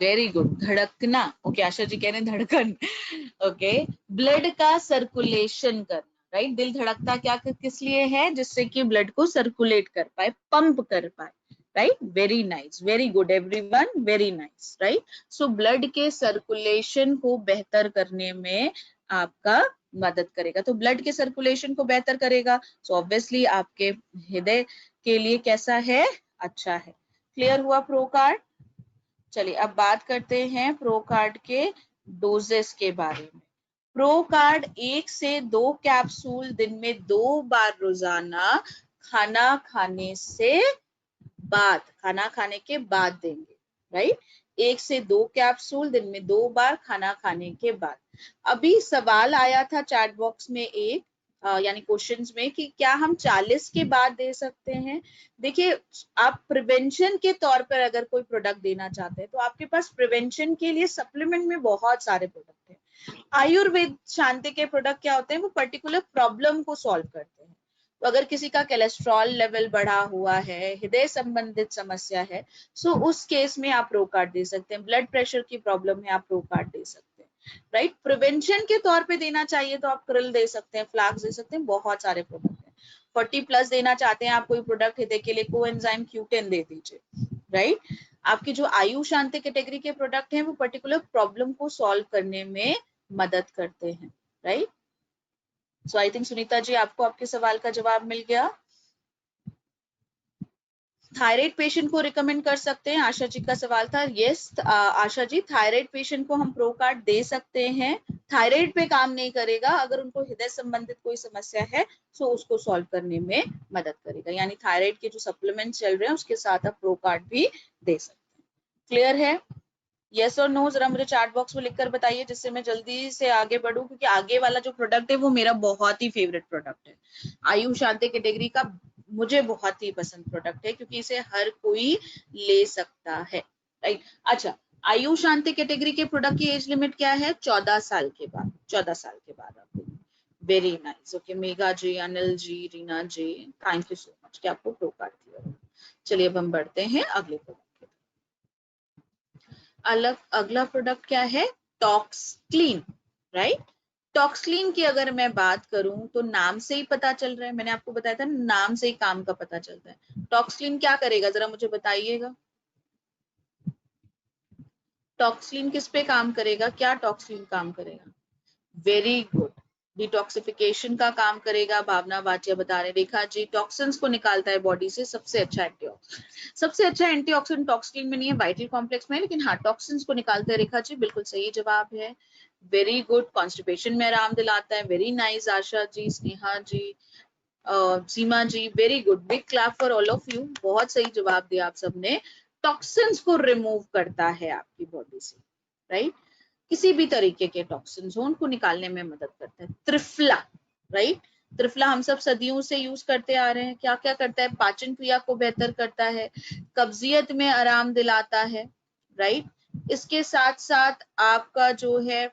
वेरी गुड, धड़कना। ओके, आशा जी कह रहे हैं धड़कन। ओके, ब्लड का सर्कुलेशन करना। राइट, दिल धड़कता क्या किस लिए है? जिससे कि ब्लड को सर्कुलेट कर पाए, पंप कर पाए। Right, very nice, very good everyone, very nice. Right, so blood के सर्कुलेशन को बेहतर करने में आपका मदद करेगा। तो ब्लड के सर्कुलेशन को बेहतर करेगा, सो ऑब्वियसली आपके हृदय के लिए कैसा है? अच्छा है। क्लियर हुआ प्रो कार्ड? चलिए अब बात करते हैं प्रो कार्ड के डोजेस के बारे में। प्रो कार्ड 1 से 2 कैप्सूल दिन में 2 बार रोजाना खाना खाने के बाद देंगे। राइट, 1 से 2 कैप्सूल दिन में 2 बार खाना खाने के बाद। अभी सवाल आया था चैट बॉक्स में एक यानी क्वेश्चंस में कि क्या हम 40 के बाद दे सकते हैं। देखिए, आप प्रिवेंशन के तौर पर अगर कोई प्रोडक्ट देना चाहते हैं तो आपके पास प्रिवेंशन के लिए सप्लीमेंट में बहुत सारे प्रोडक्ट हैं। आयुर्वेद शांति के प्रोडक्ट क्या होते हैं, वो पर्टिकुलर प्रॉब्लम को सॉल्व करते हैं। तो अगर किसी का कोलेस्ट्रॉल लेवल बढ़ा हुआ है, हृदय संबंधित समस्या है, सो उस केस में आप रो कार्ड दे सकते हैं। ब्लड प्रेशर की प्रॉब्लम है, आप रो कार्ड दे सकते हैं, राइट। प्रिवेंशन के तौर पे देना चाहिए तो आप क्रिल दे सकते हैं, फ्लैक्स दे सकते हैं, बहुत सारे प्रोडक्ट हैं। 40 प्लस देना चाहते हैं आप कोई प्रोडक्ट हृदय के लिए, कोएंजाइम Q10 दे दीजिए, राइट। आपकी जो आयु शांति कैटेगरी के प्रोडक्ट हैं वो पर्टिकुलर प्रॉब्लम को सॉल्व करने में मदद करते हैं, right. So I think Sunita ji, आपको आपके सवाल का जवाब मिल गया। थायराइड पेशेंट को रिकमेंड कर सकते हैं, आशा जी का सवाल था। Yes Asha ji, thyroid patient को हम प्रो कार्ड दे सकते हैं। थायराइड पे काम नहीं करेगा, अगर उनको हृदय संबंधित कोई समस्या है तो उसको सॉल्व करने में मदद करेगा। यानी थायराइड के जो सप्लीमेंट चल रहे हैं उसके साथ आप प्रो कार्ड भी दे सकते हैं। क्लियर है? यस और नो जरा मुझे चैट बॉक्स में लिखकर बताइए, जिससे मैं जल्दी से आगे बढ़ूं, क्योंकि आगे वाला जो प्रोडक्ट है वो मेरा बहुत ही फेवरेट प्रोडक्ट है। आयु शांति कैटेगरी का मुझे बहुत ही पसंद प्रोडक्ट है, क्योंकि इसे हर कोई ले सकता है, राइट। अच्छा, आयु शांति कैटेगरी के प्रोडक्ट की एज लिमिट क्या है? 14 साल के बाद। 14 साल के बाद आप देंगे। Very nice. Okay, Megha ji, Anil ji, Reena ji, thank you so much कि आपको प्रो कार्ड दिया। चलिए अब हम बढ़ते हैं अगले प्रोडक्ट। अगला प्रोडक्ट क्या है? टॉक्सक्लीन, राइट। टॉक्सक्लीन की अगर मैं बात करूं तो नाम से ही पता चल रहा है, मैंने आपको बताया था नाम से ही काम का पता चलता है। टॉक्सक्लीन क्या करेगा, जरा मुझे बताइएगा। टॉक्सक्लीन किस पे काम करेगा, क्या टॉक्सक्लीन काम करेगा? वेरी गुड, डिटॉक्सिफिकेशन का काम करेगा। भावना वाचिया बता रहे, रेखा जी टॉक्सिन्स को निकालता है बॉडी से, सबसे अच्छा एंटीऑक्सीडेंट। सबसे अच्छा एंटीऑक्सीडेंट टॉक्सक्लीन में नहीं है, वाइटल कॉम्प्लेक्स में है, लेकिन हाँ टॉक्सिन्स को निकालता है। रेखा जी बिल्कुल सही जवाब है, वेरी गुड। कॉन्स्टिपेशन में आराम दिलाता है, very nice. Asha ji, Sneha ji, Seema ji, very good. Big clap for all of you, बहुत सही जवाब दिया आप सबने। टॉक्सिन्स को रिमूव करता है आपकी बॉडी से, राइट। किसी भी तरीके के टॉक्सिन्स हो उनको निकालने में मदद करता है। त्रिफला, राइट। त्रिफला हम सब सदियों से यूज करते आ रहे हैं। क्या क्या करता है? पाचन क्रिया को बेहतर करता है, कब्जियत में आराम दिलाता है, राइट। इसके साथ साथ आपका जो है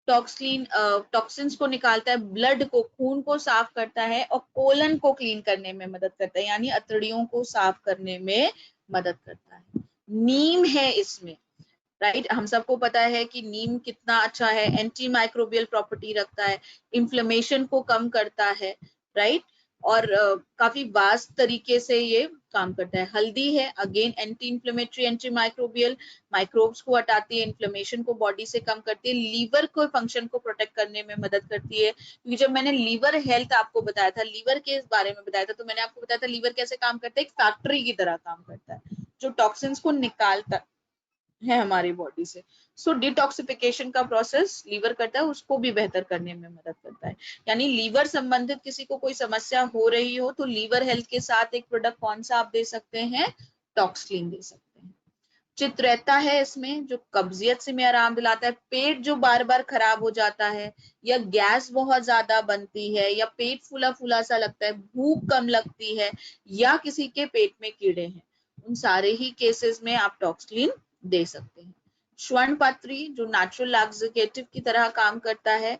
टॉक्सिन्स को निकालता है, ब्लड को, खून को साफ करता है, और कोलन को क्लीन करने में मदद करता है, यानी अतड़ियों को साफ करने में मदद करता है। नीम है इसमें, राइट। हम सबको पता है कि नीम कितना अच्छा है, एंटी माइक्रोबियल प्रॉपर्टी रखता है, इन्फ्लेमेशन को कम करता है, राइट। और काफी वास्ट तरीके से ये काम करता है। हल्दी है, again anti inflammatory, anti microbial, microbes को हटाती है, इन्फ्लेमेशन को बॉडी से कम करती है, लीवर को फंक्शन को प्रोटेक्ट करने में मदद करती है। क्योंकि जब मैंने लीवर हेल्थ आपको बताया था, लीवर के बारे में बताया था, तो मैंने आपको बताया था लीवर कैसे काम करता है, एक फैक्ट्री की तरह काम करता है जो टॉक्सिन्स को निकालता है हमारी बॉडी से। सो डिटॉक्सिफिकेशन का प्रोसेस लीवर करता है, उसको भी बेहतर करने में मदद करता है। यानी लीवर संबंधित किसी को कोई समस्या हो रही हो तो लीवर हेल्थ के साथ एक प्रोडक्ट कौन सा आप दे सकते हैं? टॉक्सक्लीन दे सकते हैं। चित रहता है इसमें, जो कब्जियत से में आराम दिलाता है, पेट जो बार बार खराब हो जाता है, या गैस बहुत ज्यादा बनती है, या पेट फूला फूला सा लगता है, भूख कम लगती है, या किसी के पेट में कीड़े हैं, उन सारे ही केसेस में आप टॉक्सक्लीन दे सकते हैं। स्वर्ण पत्री जो नेचुरल लैक्सेटिव की तरह काम करता है,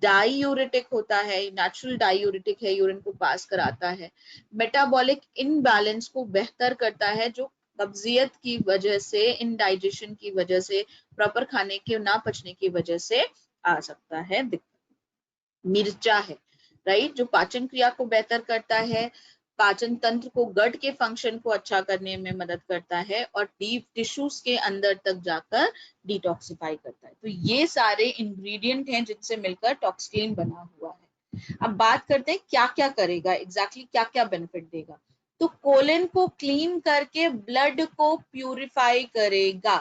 डाईयूरेटिक होता है, नेचुरल डाईयूरेटिक है, यूरिन को पास कराता है, मेटाबॉलिक इनबैलेंस को बेहतर करता है, जो कब्जियत की वजह से, इनडाइजेशन की वजह से, प्रॉपर खाने के ना पचने की वजह से आ सकता है दिक्कत। मिर्चा है, राइट, जो पाचन क्रिया को बेहतर करता है, पाचन तंत्र को, गट के फंक्शन को अच्छा करने में मदद करता है, और डीप टिश्यूज के अंदर तक जाकर डिटॉक्सिफाई करता है। तो ये सारे इंग्रेडिएंट हैं जिनसे मिलकर टॉक्सक्लीन बना हुआ है। अब बात करते हैं क्या क्या करेगा, एग्जैक्टली क्या क्या बेनिफिट देगा। तो कोलन को क्लीन करके ब्लड को प्यूरिफाई करेगा,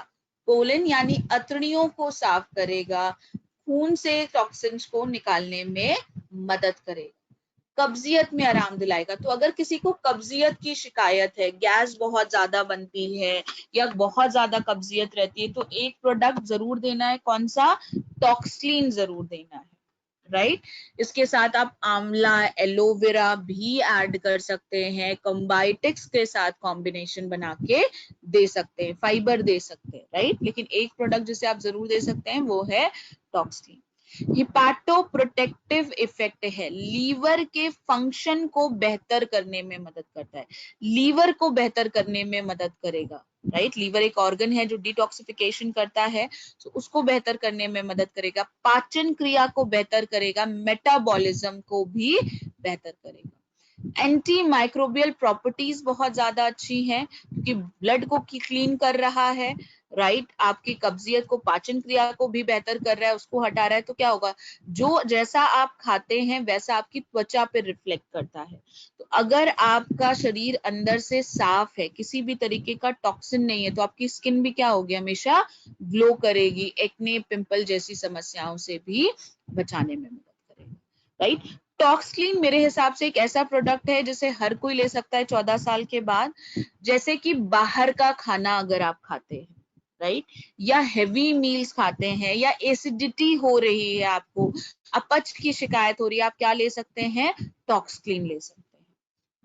कोलन यानी अतड़ियों को साफ करेगा, खून से टॉक्सिन्स को निकालने में मदद करेगा। कब्जियत में आराम दिलाएगा। तो अगर किसी को कब्जियत की शिकायत है, गैस बहुत ज्यादा बनती है या बहुत ज्यादा कब्जियत रहती है, तो एक प्रोडक्ट जरूर देना है, कौन सा? टॉक्सलीन जरूर देना है, राइट। इसके साथ आप आंवला, एलोवेरा भी ऐड कर सकते हैं, कंबाइटिक्स के साथ कॉम्बिनेशन बना के दे सकते हैं, फाइबर दे सकते हैं, राइट। लेकिन एक प्रोडक्ट जिसे आप जरूर दे सकते हैं वो है टॉक्सलीन। हिपाटो प्रोटेक्टिव इफेक्ट है, लीवर के फंक्शन को बेहतर करने में मदद करता है, लीवर को बेहतर करने में मदद करेगा, राइट। लीवर एक ऑर्गन है जो डिटॉक्सिफिकेशन करता है, तो उसको बेहतर करने में मदद करेगा, पाचन क्रिया को बेहतर करेगा, मेटाबॉलिज्म को भी बेहतर करेगा। एंटी माइक्रोबियल प्रॉपर्टीज बहुत ज्यादा अच्छी हैं क्योंकि ब्लड को क्लीन कर रहा है, राइट। आपकी कब्जियत को, पाचन क्रिया को भी बेहतर कर रहा है, उसको हटा रहा है। तो क्या होगा, जो जैसा आप खाते हैं वैसा आपकी त्वचा पे रिफ्लेक्ट करता है। तो अगर आपका शरीर अंदर से साफ है, किसी भी तरीके का टॉक्सिन नहीं है, तो आपकी स्किन भी क्या होगी, हमेशा ग्लो करेगी, एक्ने, पिंपल जैसी समस्याओं से भी बचाने में मदद करेगा, राइट। टॉक्सलीन मेरे हिसाब से एक ऐसा प्रोडक्ट है जिसे हर कोई ले सकता है 14 साल के बाद। जैसे कि बाहर का खाना अगर आप खाते हैं, राइट, या हेवी मील्स खाते हैं, या एसिडिटी हो रही है, आपको अपच की शिकायत हो रही है, आप क्या ले सकते हैं? टॉक्सलीन ले सकते हैं,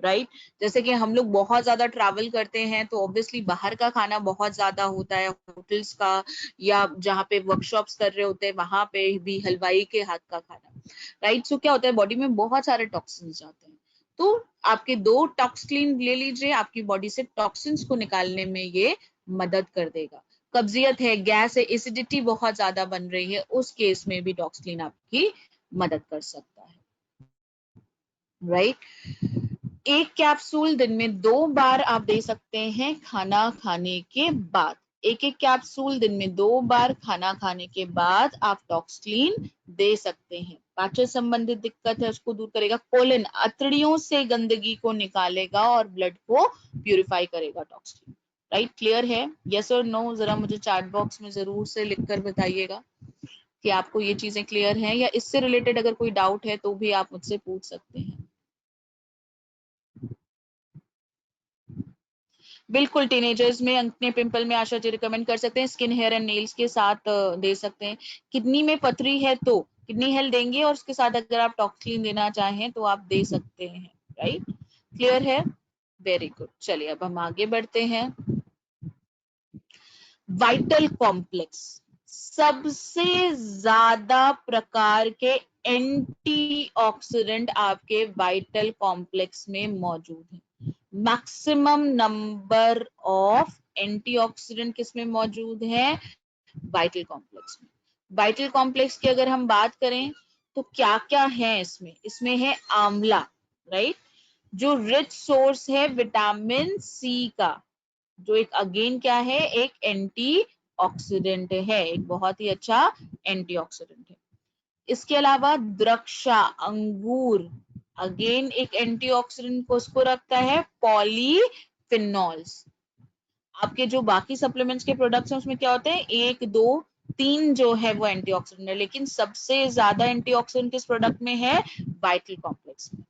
राइट। जैसे कि हम लोग बहुत ज्यादा ट्रैवल करते हैं तो ऑब्वियसली बाहर का खाना बहुत ज्यादा होता है, होटल्स का, या जहाँ पे वर्कशॉप्स कर रहे होते हैं वहां पे भी हलवाई के हाथ का खाना, राइट। सो क्या होता है, बॉडी में बहुत सारे टॉक्सिन्स जाते हैं। तो आपके 2 टॉक्सलीन ले लीजिए, आपकी बॉडी से टॉक्सिन्स को निकालने में ये मदद कर देगा। कब्जियत है, गैस है, एसिडिटी बहुत ज्यादा बन रही है, उस केस में भी टॉक्सलीन आपकी मदद कर सकता है, राइट। एक कैप्सूल दिन में 2 बार आप दे सकते हैं खाना खाने के बाद। एक कैप्सूल दिन में 2 बार खाना खाने के बाद आप टॉक्सलीन दे सकते हैं। पाचन संबंधित दिक्कत है उसको दूर करेगा, कोलिन, अतड़ियों से गंदगी को निकालेगा और ब्लड को प्यूरिफाई करेगा टॉक्सलीन, राइट। क्लियर है? यस और नो जरा मुझे चैट बॉक्स में जरूर से लिखकर बताइएगा कि आपको ये चीजें क्लियर हैं, या इससे रिलेटेड अगर कोई डाउट है तो भी आप मुझसे पूछ सकते हैं। बिल्कुल, टीनेजर्स में, एक्ने, पिंपल में आशा जी रिकमेंड कर सकते हैं, स्किन, हेयर एंड नेल्स के साथ दे सकते हैं। किडनी में पथरी है तो किडनी हेल्थ देंगे, और उसके साथ अगर आप टॉक्सलीन देना चाहें तो आप दे सकते हैं, राइट। क्लियर है? Very good. चलिए अब हम आगे बढ़ते हैं। वाइटल कॉम्प्लेक्स, सबसे ज्यादा प्रकार के एंटीऑक्सीडेंट आपके वाइटल कॉम्प्लेक्स में मौजूद है। मैक्सिमम नंबर ऑफ एंटीऑक्सीडेंट किसमें मौजूद है? वाइटल कॉम्प्लेक्स में। वाइटल कॉम्प्लेक्स की अगर हम बात करें तो क्या क्या है इसमें? इसमें है आंवला, राइट, जो रिच सोर्स है विटामिन सी का, जो एक अगेन क्या है, एक एंटीऑक्सीडेंट है, एक बहुत ही अच्छा एंटीऑक्सीडेंट है। इसके अलावा द्राक्षा, अंगूर, अगेन एक एंटीऑक्सीडेंट को उसको रखता है, पॉलीफिनॉल्स। आपके जो बाकी सप्लीमेंट्स के प्रोडक्ट्स हैं उसमें क्या होते हैं, 1, 2, 3 जो है वो एंटीऑक्सीडेंट है, लेकिन सबसे ज्यादा एंटीऑक्सीडेंट किस प्रोडक्ट में है? वाइटल कॉम्प्लेक्स में।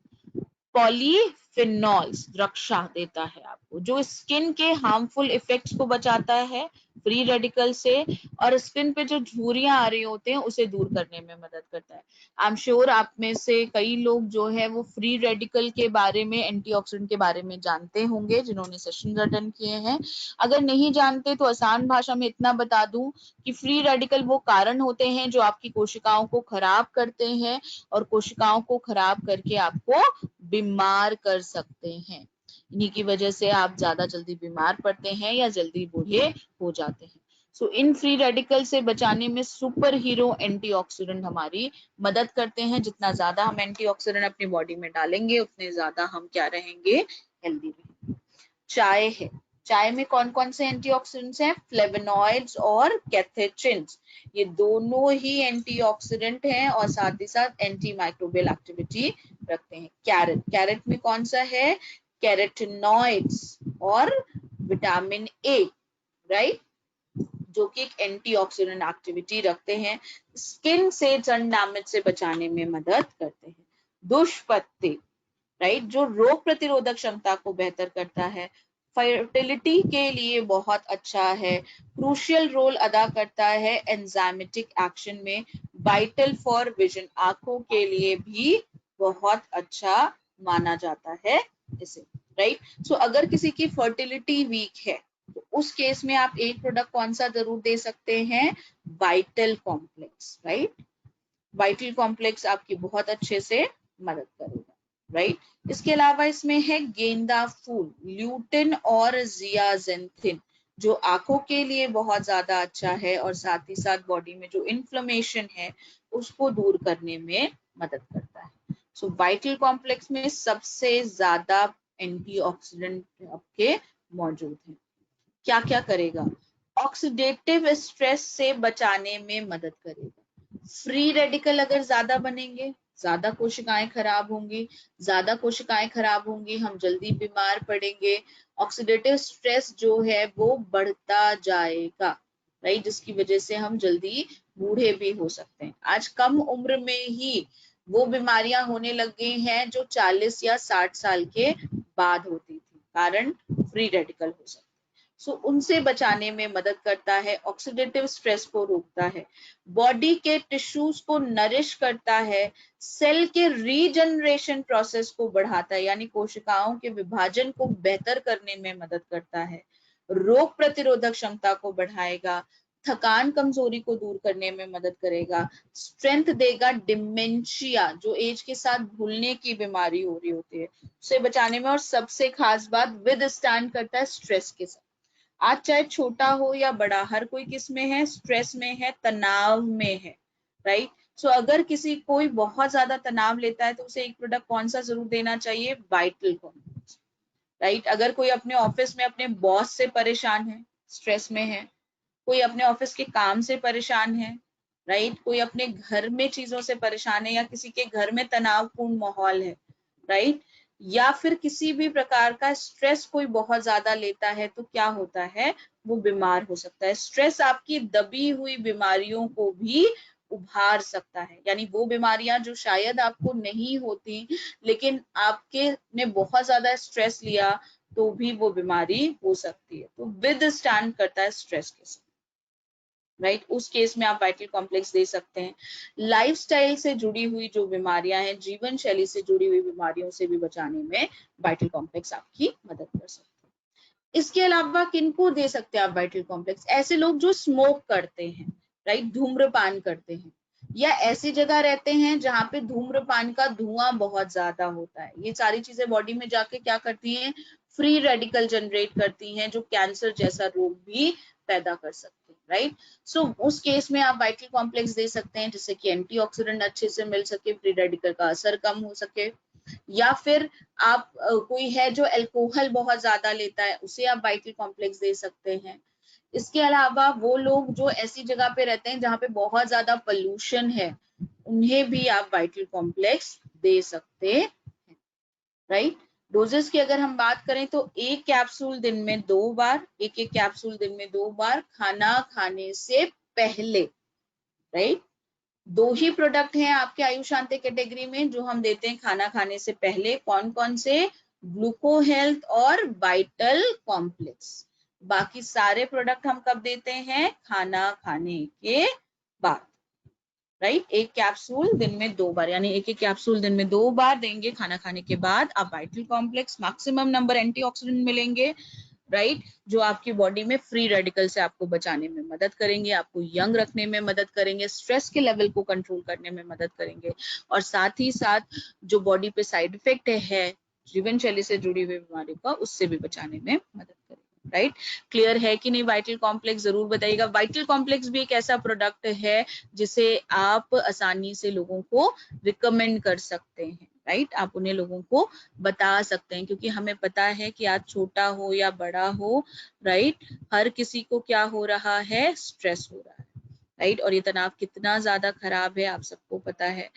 पॉलीफिनॉल्स रक्षा देता है आपको, जो स्किन के हार्मफुल इफेक्ट्स को बचाता है फ्री रेडिकल से, और स्किन पे जो झुर्रियां आ रही होते हैं उसे दूर करने में मदद करता है। आई एम श्योर आप में से कई लोग जो है वो फ्री रेडिकल के बारे में, एंटीऑक्सीडेंट के बारे में जानते होंगे जिन्होंने सेशन अटेंड किए हैं। अगर नहीं जानते तो आसान भाषा में इतना बता दूं कि फ्री रेडिकल वो कारण होते हैं जो आपकी कोशिकाओं को खराब करते हैं, और कोशिकाओं को खराब करके आपको बीमार कर सकते हैं। इन्हीं की वजह से आप ज्यादा जल्दी बीमार पड़ते हैं या जल्दी बूढ़े हो जाते हैं। सो इन फ्री रेडिकल से बचाने में सुपर हीरो एंटीऑक्सीडेंट हमारी मदद करते हैं। जितना ज्यादा हम एंटीऑक्सीडेंट अपनी बॉडी में डालेंगे उतने ज्यादा हम क्या रहेंगे? हेल्दी रहेंगे। चाय है, चाय में कौन कौन से एंटीऑक्सीडेंट्स हैं? फ्लेवोनॉइड्स और कैथेचिन्स, ये दोनों ही एंटीऑक्सीडेंट हैं और साथ ही साथ एंटी माइक्रोबियल एक्टिविटी रखते हैं। कैरेट, कैरेट में कौन सा है? कैरेटिनॉइड्स और विटामिन ए, राइट, जो कि एक एंटीऑक्सीडेंट एक्टिविटी रखते हैं, स्किन से सन डैमेज से बचाने में मदद करते हैं। दुष्पत्ते, राइट, जो रोग प्रतिरोधक क्षमता को बेहतर करता है, फर्टिलिटी के लिए बहुत अच्छा है, क्रूशियल रोल अदा करता है एंजाइमेटिक एक्शन में, वाइटल फॉर विजन, आंखों के लिए भी बहुत अच्छा माना जाता है इसे, राइट। सो अगर किसी की फर्टिलिटी वीक है तो उस केस में आप एक प्रोडक्ट कौन सा जरूर दे सकते हैं, vital complex, right. Vital complex आपकी बहुत अच्छे से मदद करेगा, राइट। इसके अलावा इसमें है गेंदा फूल, ल्यूटिन और जियाजेंथिन, जो आंखों के लिए बहुत ज्यादा अच्छा है और साथ ही साथ बॉडी में जो इन्फ्लेमेशन है उसको दूर करने में मदद करता है। सो वाइटल कॉम्प्लेक्स में सबसे ज्यादा एंटीऑक्सीडेंट आपके मौजूद हैं। क्या क्या करेगा, ऑक्सीडेटिव स्ट्रेस से बचाने में मदद करेगा, फ्री रेडिकल अगर ज्यादा बनेंगे ज्यादा कोशिकाएं खराब होंगी, ज्यादा कोशिकाएं खराब होंगी हम जल्दी बीमार पड़ेंगे, ऑक्सीडेटिव स्ट्रेस जो है वो बढ़ता जाएगा, राइट, जिसकी वजह से हम जल्दी बूढ़े भी हो सकते हैं। आज कम उम्र में ही वो बीमारियां होने लग गई हैं जो 40 या 60 साल के बाद होती थी, कारण फ्री रेडिकल हो सकते, सो उनसे बचाने में मदद करता है, ऑक्सीडेटिव स्ट्रेस को रोकता है, बॉडी के टिश्यूज को नरिश करता है, सेल के रीजनरेशन प्रोसेस को बढ़ाता है, यानी कोशिकाओं के विभाजन को बेहतर करने में मदद करता है, रोग प्रतिरोधक क्षमता को बढ़ाएगा, थकान कमजोरी को दूर करने में मदद करेगा, स्ट्रेंथ देगा, डिमेंशिया जो एज के साथ भूलने की बीमारी हो रही होती है उसे बचाने में, और सबसे खास बात विद स्टैंड करता है स्ट्रेस के साथ। आज चाहे छोटा हो या बड़ा, हर कोई किस में है, स्ट्रेस में है, तनाव में है, राइट। सो अगर किसी कोई बहुत ज्यादा तनाव लेता है तो उसे एक प्रोडक्ट कौन सा जरूर देना चाहिए, वाइटल कॉम्प्लेक्स, राइट। अगर कोई अपने ऑफिस में अपने बॉस से परेशान है, स्ट्रेस में है, कोई अपने ऑफिस के काम से परेशान है, राइट, कोई अपने घर में चीजों से परेशान है या किसी के घर में तनावपूर्ण माहौल है, राइट, या फिर किसी भी प्रकार का स्ट्रेस कोई बहुत ज्यादा लेता है तो क्या होता है, वो बीमार हो सकता है। स्ट्रेस आपकी दबी हुई बीमारियों को भी उभार सकता है, यानी वो बीमारियां जो शायद आपको नहीं होती लेकिन आपके ने बहुत ज्यादा स्ट्रेस लिया तो भी वो बीमारी हो सकती है, तो विद स्टैंड करता है स्ट्रेस के साथ, राइट। उस केस में आप वाइटल कॉम्प्लेक्स दे सकते हैं। लाइफस्टाइल से जुड़ी हुई जो बीमारियां हैं, जीवन शैली से जुड़ी हुई बीमारियों से भी बचाने में वाइटल कॉम्प्लेक्स आपकी मदद कर सकते हैं। इसके अलावा किनको दे सकते हैं आप वाइटल कॉम्प्लेक्स, ऐसे लोग जो स्मोक करते हैं, राइट, धूम्रपान करते हैं, या ऐसी जगह रहते हैं जहां पे धूम्रपान का धुआं बहुत ज्यादा होता है, ये सारी चीजें बॉडी में जाके क्या करती हैं, फ्री रेडिकल जनरेट करती हैं जो कैंसर जैसा रोग भी पैदा कर सकते हैं, राइट। सो उस केस में आप वाइटल कॉम्प्लेक्स दे सकते हैं जिससे कि एंटीऑक्सीडेंट अच्छे से मिल सके, फ्री रेडिकल का असर कम हो सके, या फिर आप कोई है जो अल्कोहल बहुत ज्यादा लेता है उसे आप वाइटल कॉम्प्लेक्स दे सकते हैं। इसके अलावा वो लोग जो ऐसी जगह पे रहते हैं जहाँ पे बहुत ज्यादा पोल्यूशन है उन्हें भी आप वाइटल कॉम्प्लेक्स दे सकते हैं, राइट। डोजेस की अगर हम बात करें तो एक कैप्सूल दिन में 2 बार, एक कैप्सूल दिन में 2 बार खाना खाने से पहले, राइट। 2 ही प्रोडक्ट हैं आपके आयुष शांति कैटेगरी में जो हम देते हैं खाना खाने से पहले, कौन कौन से, ग्लूको हेल्थ और वाइटल कॉम्प्लेक्स। बाकी सारे प्रोडक्ट हम कब देते हैं, खाना खाने के बाद, राइट। एक कैप्सूल दिन में 2 बार, यानी एक कैप्सूल दिन में 2 बार देंगे खाना खाने के बाद आप vital complex, maximum number antioxidant मिलेंगे, राइट, जो आपकी बॉडी में फ्री रेडिकल से आपको बचाने में मदद करेंगे, आपको यंग रखने में मदद करेंगे, स्ट्रेस के लेवल को कंट्रोल करने में मदद करेंगे, और साथ ही साथ जो बॉडी पे साइड इफेक्ट है जीवन शैली से जुड़ी हुई बीमारियों का उससे भी बचाने में मदद करेंगे, राइट। क्लियर है कि नहीं, वाइटल कॉम्प्लेक्स जरूर बताइएगा। वाइटल कॉम्प्लेक्स भी एक ऐसा प्रोडक्ट है जिसे आप आसानी से लोगों को रिकमेंड कर सकते हैं, राइट, आप उन्हें लोगों को बता सकते हैं क्योंकि हमें पता है कि आज छोटा हो या बड़ा हो, राइट, हर किसी को क्या हो रहा है, स्ट्रेस हो रहा है, राइट, और ये तनाव कितना ज्यादा खराब है आप सबको पता है,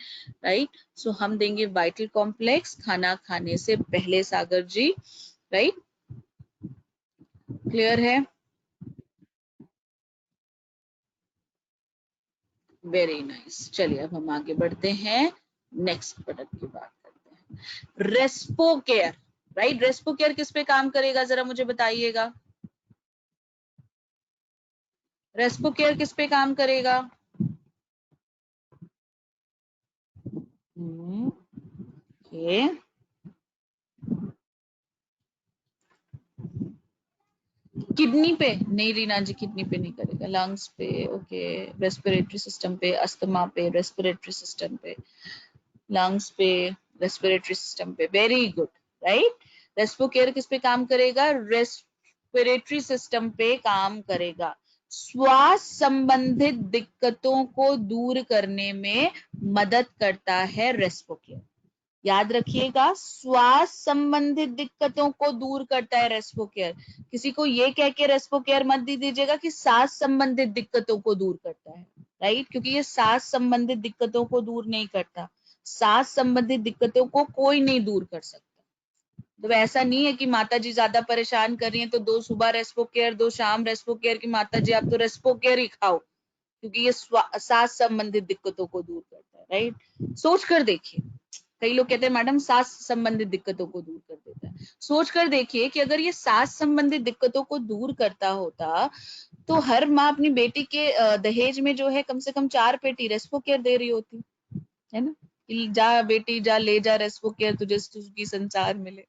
राइट। सो हम देंगे वाइटल कॉम्प्लेक्स खाना खाने से पहले, सागर जी, राइट, क्लियर है, वेरी नाइस। चलिए अब हम आगे बढ़ते हैं, नेक्स्ट प्रोडक्ट की बात करते हैं। Respo care, right. Respo care किस पे काम करेगा जरा मुझे बताइएगा, रेस्पो केयर किस पे काम करेगा? ओके, किडनी पे नहीं रीना जी, किडनी पे नहीं करेगा, लंग्स पे, ओके, रेस्पिरेटरी सिस्टम पे, अस्थमा पे, रेस्पिरेटरी सिस्टम पे, लंग्स पे, रेस्पिरेटरी सिस्टम पे, very good, right. Respo care किस पे काम करेगा? रेस्पिरेटरी सिस्टम पे काम करेगा। श्वास संबंधित दिक्कतों को दूर करने में मदद करता है रेस्पो केयर। याद रखिएगा, श्वास संबंधित दिक्कतों को दूर करता है रेस्पो केयर। किसी को ये कह के रेस्पो केयर मत दे दीजिएगा कि सांस संबंधित दिक्कतों को दूर करता है, राइट, क्योंकि ये सांस संबंधित दिक्कतों को दूर नहीं करता। सांस संबंधित दिक्कतों को कोई नहीं दूर कर सकता। तो ऐसा नहीं है कि माता जी ज्यादा परेशान कर रही हैं तो 2 सुबह रेस्पो केयर 2 शाम रेस्पो केयर की माता जी आप तो रेस्पो केयर ही खाओ, क्योंकि ये सांस संबंधित दिक्कतों को दूर करता है, राइट। सोच कर देखिए, कई लोग कहते हैं मैडम सांस संबंधित दिक्कतों को दूर कर देता है। सोच कर देखिए कि अगर ये सांस संबंधित दिक्कतों को दूर करता होता तो हर माँ अपनी बेटी के दहेज में जो है कम से कम 4 पेटी रेस्पो केयर दे रही होती, है ना। जा बेटी जा, ले जा रेस्पो केयर, तुझे सुखी संसार मिले,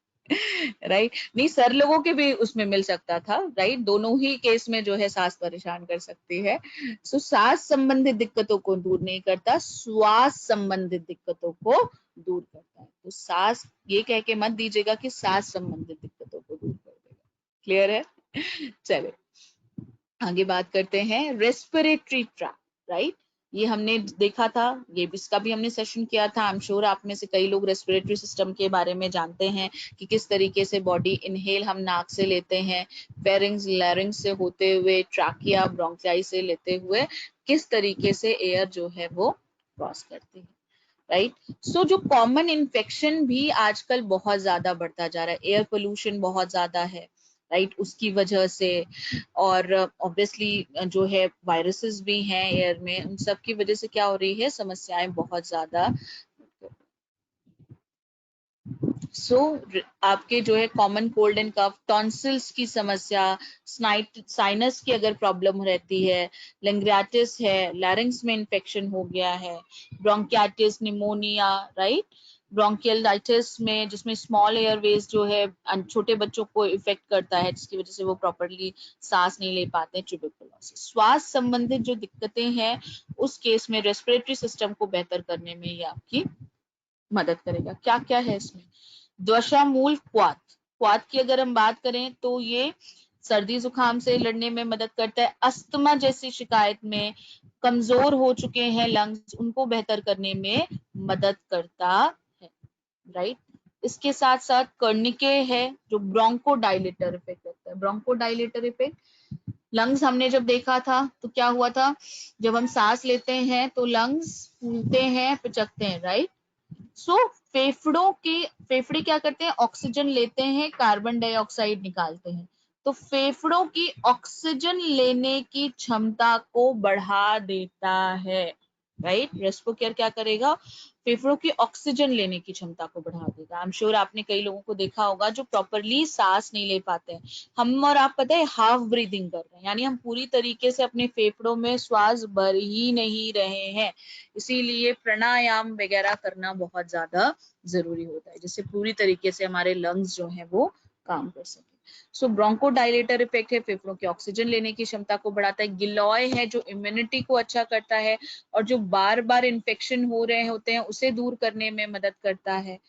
राइट। नहीं, सर लोगों के भी उसमें मिल सकता था, राइट। दोनों ही केस में जो है सास परेशान कर सकती है। सो सांस संबंधित दिक्कतों को दूर नहीं करता, श्वास संबंधित दिक्कतों को दूर करता है। तो सांस ये कह के मत दीजिएगा कि सांस संबंधित दिक्कतों को दूर कर देगा। क्लियर है? चले आगे बात करते हैं रेस्पिरेटरी ट्रैक्ट, राइट। ये हमने देखा था, ये इसका भी हमने सेशन किया था। आई एम श्योर आप में से कई लोग रेस्पिरेटरी सिस्टम के बारे में जानते हैं कि किस तरीके से बॉडी इनहेल हम नाक से लेते हैं, फेरिंग्स लैरिंग्स से होते हुए, ट्राकिया ब्रोंकियाई से लेते हुए किस तरीके से एयर जो है वो क्रॉस करती है, राइट। सो जो कॉमन इन्फेक्शन भी आजकल बहुत ज्यादा बढ़ता जा रहा है, एयर पोल्यूशन बहुत ज्यादा है, राइट, उसकी वजह से, और ऑब्वियसली जो है वायरसेस भी हैं एयर में, उन सब की वजह से क्या हो रही है, समस्याएं बहुत ज्यादा। सो आपके जो है common cold and cough, tonsils की समस्या, साइनस की अगर प्रॉब्लम रहती है, लैंग्राइटिस है, लैरिंग्स में इन्फेक्शन हो गया है, ब्रोंकियाटिस, निमोनिया, राइट, ब्रोंकियलाइटिस में जिसमें स्मॉल एयरवेज जो है छोटे बच्चों को इफेक्ट करता है, जिसकी वजह से वो प्रॉपरली सांस नहीं ले पाते हैं, ट्यूबरकुलोसिस, श्वास संबंधित जो दिक्कतें हैं उस केस में रेस्पिरेटरी सिस्टम को बेहतर करने में ये आपकी मदद करेगा। क्या क्या है इसमें? द्वषामूल क्वाथ, क्वाथ की अगर हम बात करें तो ये सर्दी जुकाम से लड़ने में मदद करता है, अस्थमा जैसी शिकायत में, कमजोर हो चुके हैं लंग्स उनको बेहतर करने में मदद करता है, राइट। इसके साथ साथ कर्निके है जो ब्रोंको डायलेटर इफेक्ट करता है। ब्रोंको डायलेटर इफेक्ट, लंग्स हमने जब देखा था तो क्या हुआ था, जब हम सांस लेते हैं तो लंग्स फूलते हैं, पिचकते हैं, राइट। सो फेफड़े क्या करते हैं, ऑक्सीजन लेते हैं, कार्बन डाइऑक्साइड निकालते हैं, तो फेफड़ों की ऑक्सीजन लेने की क्षमता को बढ़ा देता है, राइट। रेस्पो केयर क्या करेगा, फेफड़ों की ऑक्सीजन लेने की क्षमता को बढ़ा देगा। आई एम श्योर आपने कई लोगों को देखा होगा जो प्रॉपरली सांस नहीं ले पाते हैं, हम और आप पता है हाफ ब्रीदिंग कर रहे हैं, यानी हम पूरी तरीके से अपने फेफड़ों में श्वास भर ही नहीं रहे हैं। इसीलिए प्राणायाम वगैरह करना बहुत ज्यादा जरूरी होता है, जिससे पूरी तरीके से हमारे लंग्स जो है वो काम कर सके। सो ब्रोंकोडायलेटर इफेक्ट है, फेफड़ों की ऑक्सीजन लेने की क्षमता को बढ़ाता है। गिलॉय है जो इम्यूनिटी को अच्छा करता है और जो बार बार इन्फेक्शन हो रहे होते हैं उसे दूर करने में मदद करता है।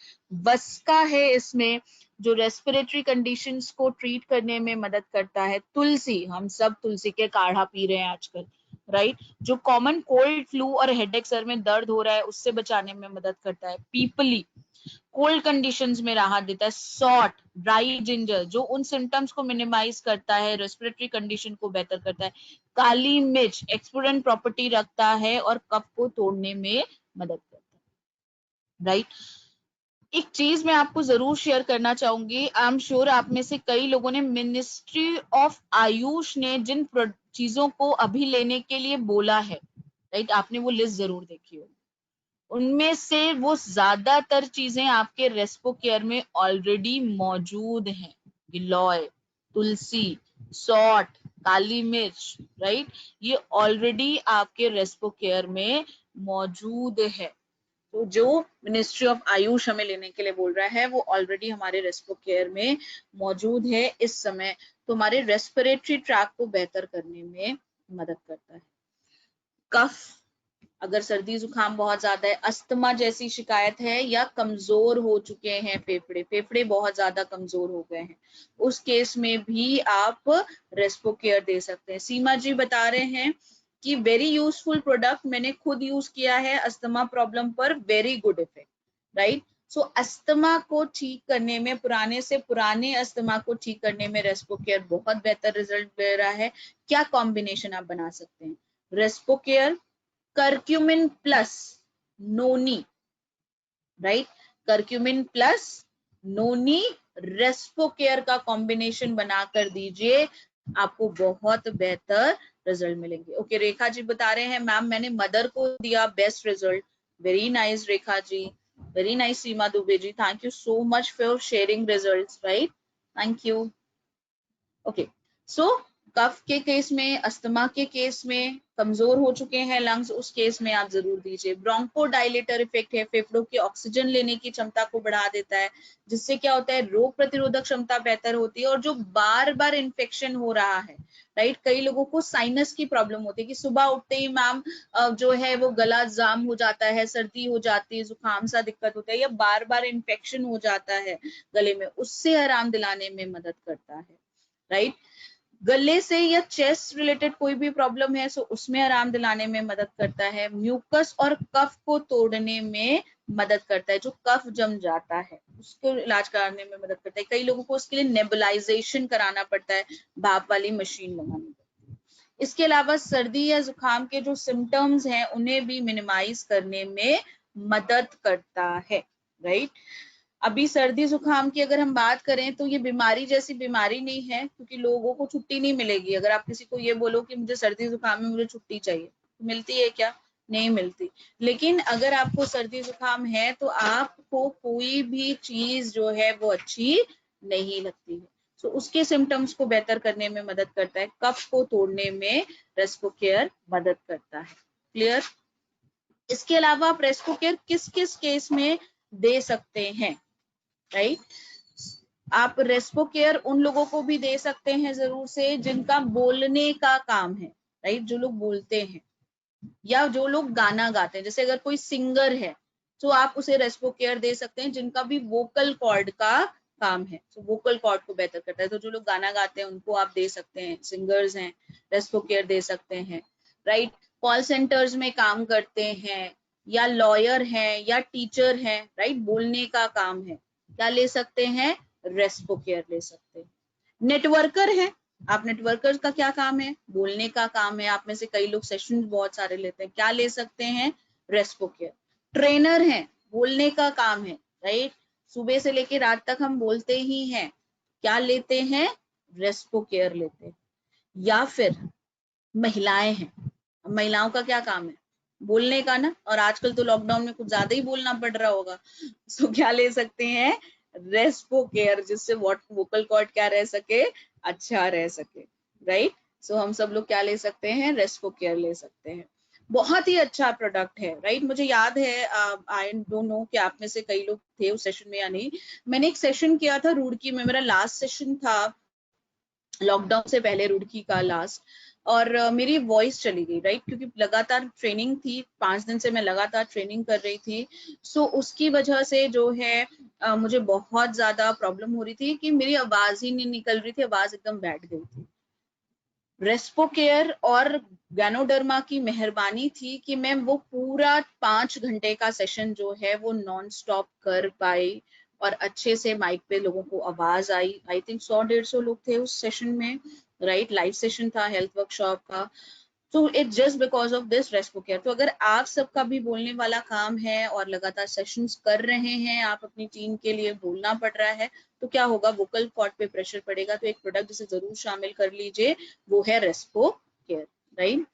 वस्का है इसमें जो रेस्पिरेटरी कंडीशंस को ट्रीट करने में मदद करता है। तुलसी, हम सब तुलसी के काढ़ा पी रहे हैं आजकल, राइट, जो कॉमन कोल्ड फ्लू और हेडेक, सर में दर्द हो रहा है उससे बचाने में मदद करता है। पीपली कोल्ड कंडीशंस में राहत देता है। सॉल्ट, ड्राई जिंजर जो उन सिम्टम्स को मिनिमाइज करता है, रेस्पिरेटरी कंडीशन को बेहतर करता है। काली मिर्च एक्सपोडेंट प्रॉपर्टी रखता है और कफ को तोड़ने में मदद करता है, राइट। एक चीज मैं आपको जरूर शेयर करना चाहूंगी, आई एम श्योर आप में से कई लोगों ने मिनिस्ट्री ऑफ आयुष ने जिन चीजों को अभी लेने के लिए बोला है, राइट, आपने वो लिस्ट जरूर देखी होगी। उनमें से वो ज्यादातर चीजें आपके रेस्पो केयर में ऑलरेडी मौजूद हैं। गिलोय, तुलसी, सॉल्ट, काली मिर्च, राइट, ये ऑलरेडी आपके रेस्पो केयर में मौजूद है। तो जो मिनिस्ट्री ऑफ आयुष हमें लेने के लिए बोल रहा है वो ऑलरेडी हमारे रेस्पो केयर में मौजूद है इस समय, तो हमारे रेस्पिरेटरी ट्रैक को बेहतर करने में मदद करता है। कफ, अगर सर्दी जुकाम बहुत ज्यादा है, अस्थमा जैसी शिकायत है, या कमजोर हो चुके हैं फेफड़े, फेफड़े बहुत ज्यादा कमजोर हो गए हैं, उस केस में भी आप रेस्पो केयर दे सकते हैं। सीमा जी बता रहे हैं कि वेरी यूजफुल प्रोडक्ट, मैंने खुद यूज किया है अस्थमा प्रॉब्लम पर, वेरी गुड इफेक्ट, राइट। सो अस्थमा को ठीक करने में, पुराने से पुराने अस्थमा को ठीक करने में रेस्पो केयर बहुत बेहतर रिजल्ट दे रहा है। क्या कॉम्बिनेशन आप बना सकते हैं? रेस्पो केयर, करक्यूमिन प्लस नोनी, राइट, करक्यूमिन प्लस नोनी, रेस्पो केयर का कॉम्बिनेशन बनाकर दीजिए, आपको बहुत बेहतर रिजल्ट मिलेंगे। ओके, रेखा जी बता रहे हैं मैम मैंने मदर को दिया, best result. Very nice Rekha ji, very nice Seema Dubey ji, thank you so much for sharing results, right, thank you. Okay, so cough के केस में, अस्थमा के केस में, कमजोर हो चुके हैं लंग्स, उस केस में आप जरूर दीजिए। ब्रोंकोडायलेटर इफेक्ट है, फेफड़ों की ऑक्सीजन लेने की क्षमता को बढ़ा देता है, जिससे क्या होता है, रोग प्रतिरोधक क्षमता बेहतर होती है। और जो बार बार इन्फेक्शन हो रहा है, राइट, कई लोगों को साइनस की प्रॉब्लम होती है कि सुबह उठते ही मैम जो है वो गला जाम हो जाता है, सर्दी हो जाती है, जुकाम सा दिक्कत होता है, या बार बार इन्फेक्शन हो जाता है गले में, उससे आराम दिलाने में मदद करता है, राइट। गले से या चेस्ट रिलेटेड कोई भी प्रॉब्लम है, सो उसमें आराम दिलाने में मदद करता है। म्यूकस और कफ को तोड़ने में मदद करता है, जो कफ जम जाता है उसको इलाज कराने में मदद करता है। कई लोगों को उसके लिए नेबुलाइजेशन कराना पड़ता है, भाप वाली मशीन लगानी पड़ती है। इसके अलावा सर्दी या जुकाम के जो सिम्टम्स हैं उन्हें भी मिनिमाइज करने में मदद करता है, राइट। अभी सर्दी जुकाम की अगर हम बात करें तो ये बीमारी जैसी बीमारी नहीं है, क्योंकि लोगों को छुट्टी नहीं मिलेगी। अगर आप किसी को ये बोलो कि मुझे सर्दी जुकाम में मुझे छुट्टी चाहिए, तो मिलती है क्या? नहीं मिलती। लेकिन अगर आपको सर्दी जुकाम है तो आपको कोई भी चीज जो है वो अच्छी नहीं लगती है। तो उसके सिम्टम्स को बेहतर करने में मदद करता है, कफ को तोड़ने में रेस्पो केयर मदद करता है। क्लियर? इसके अलावा आप रेस्पो केयर किस किस केस में दे सकते हैं, राइट? आप रेस्पो केयर उन लोगों को भी दे सकते हैं जरूर से जिनका बोलने का काम है, राइट, जो लोग बोलते हैं या जो लोग गाना गाते हैं। जैसे अगर कोई सिंगर है तो आप उसे रेस्पो केयर दे सकते हैं, जिनका भी वोकल कॉर्ड का काम है, तो वोकल कॉर्ड को बेहतर करता है। तो जो लोग गाना गाते हैं उनको आप दे सकते हैं, सिंगर्स हैं, रेस्पो केयर दे सकते हैं, राइट। कॉल सेंटर्स में काम करते हैं, या लॉयर हैं, या टीचर हैं, राइट, बोलने का काम है, क्या ले सकते हैं? रेस्पो केयर ले सकते हैं। नेटवर्कर है, आप नेटवर्कर्स का क्या काम है? बोलने का काम है। आप में से कई लोग सेशन बहुत सारे लेते हैं, क्या ले सकते हैं? रेस्पो केयर। ट्रेनर है, बोलने का काम है, राइट, सुबह से लेके रात तक हम बोलते ही हैं, क्या लेते हैं? रेस्पो केयर लेते हैं। या फिर महिलाएं हैं, महिलाओं का क्या काम है? बोलने का ना, और आजकल तो लॉकडाउन में कुछ ज्यादा ही बोलना पड़ रहा होगा, सो क्या ले सकते हैं? रेस्पो केयर, जिससे वोकल कॉर्ड क्या रह सके? अच्छा रह सके, राइट। सो हम सब लोग क्या ले सकते हैं? रेस्पो केयर ले सकते हैं। बहुत ही अच्छा प्रोडक्ट है, राइट। मुझे याद है, आई डोंट नो कि आप में से कई लोग थे उस सेशन में या नहीं, मैंने एक सेशन किया था रुड़की में, मेरा लास्ट सेशन था लॉकडाउन से पहले, रुड़की का लास्ट। और मेरी वॉइस चली गई, राइट, क्योंकि लगातार ट्रेनिंग थी, 5 दिन से मैं लगातार ट्रेनिंग कर रही थी। सो उसकी वजह से जो है मुझे बहुत ज्यादा प्रॉब्लम हो रही थी कि मेरी आवाज ही नहीं निकल रही थी, आवाज एकदम बैठ गई थी। रेस्पो केयर और गैनोडर्मा की मेहरबानी थी कि मैं वो पूरा 5 घंटे का सेशन जो है वो नॉन स्टॉप कर पाई, और अच्छे से माइक पे लोगों को आवाज आई। आई थिंक 100-150 लोग थे उस सेशन में, राइट, लाइव सेशन था हेल्थ वर्कशॉप का। तो it's just because of this Respo care. तो अगर आप सबका भी बोलने वाला काम है और लगातार सेशंस कर रहे हैं, आप अपनी टीम के लिए बोलना पड़ रहा है, तो क्या होगा? वोकल कॉर्ड पे प्रेशर पड़ेगा। तो एक प्रोडक्ट जिसे जरूर शामिल कर लीजिए, वो है respo care, right.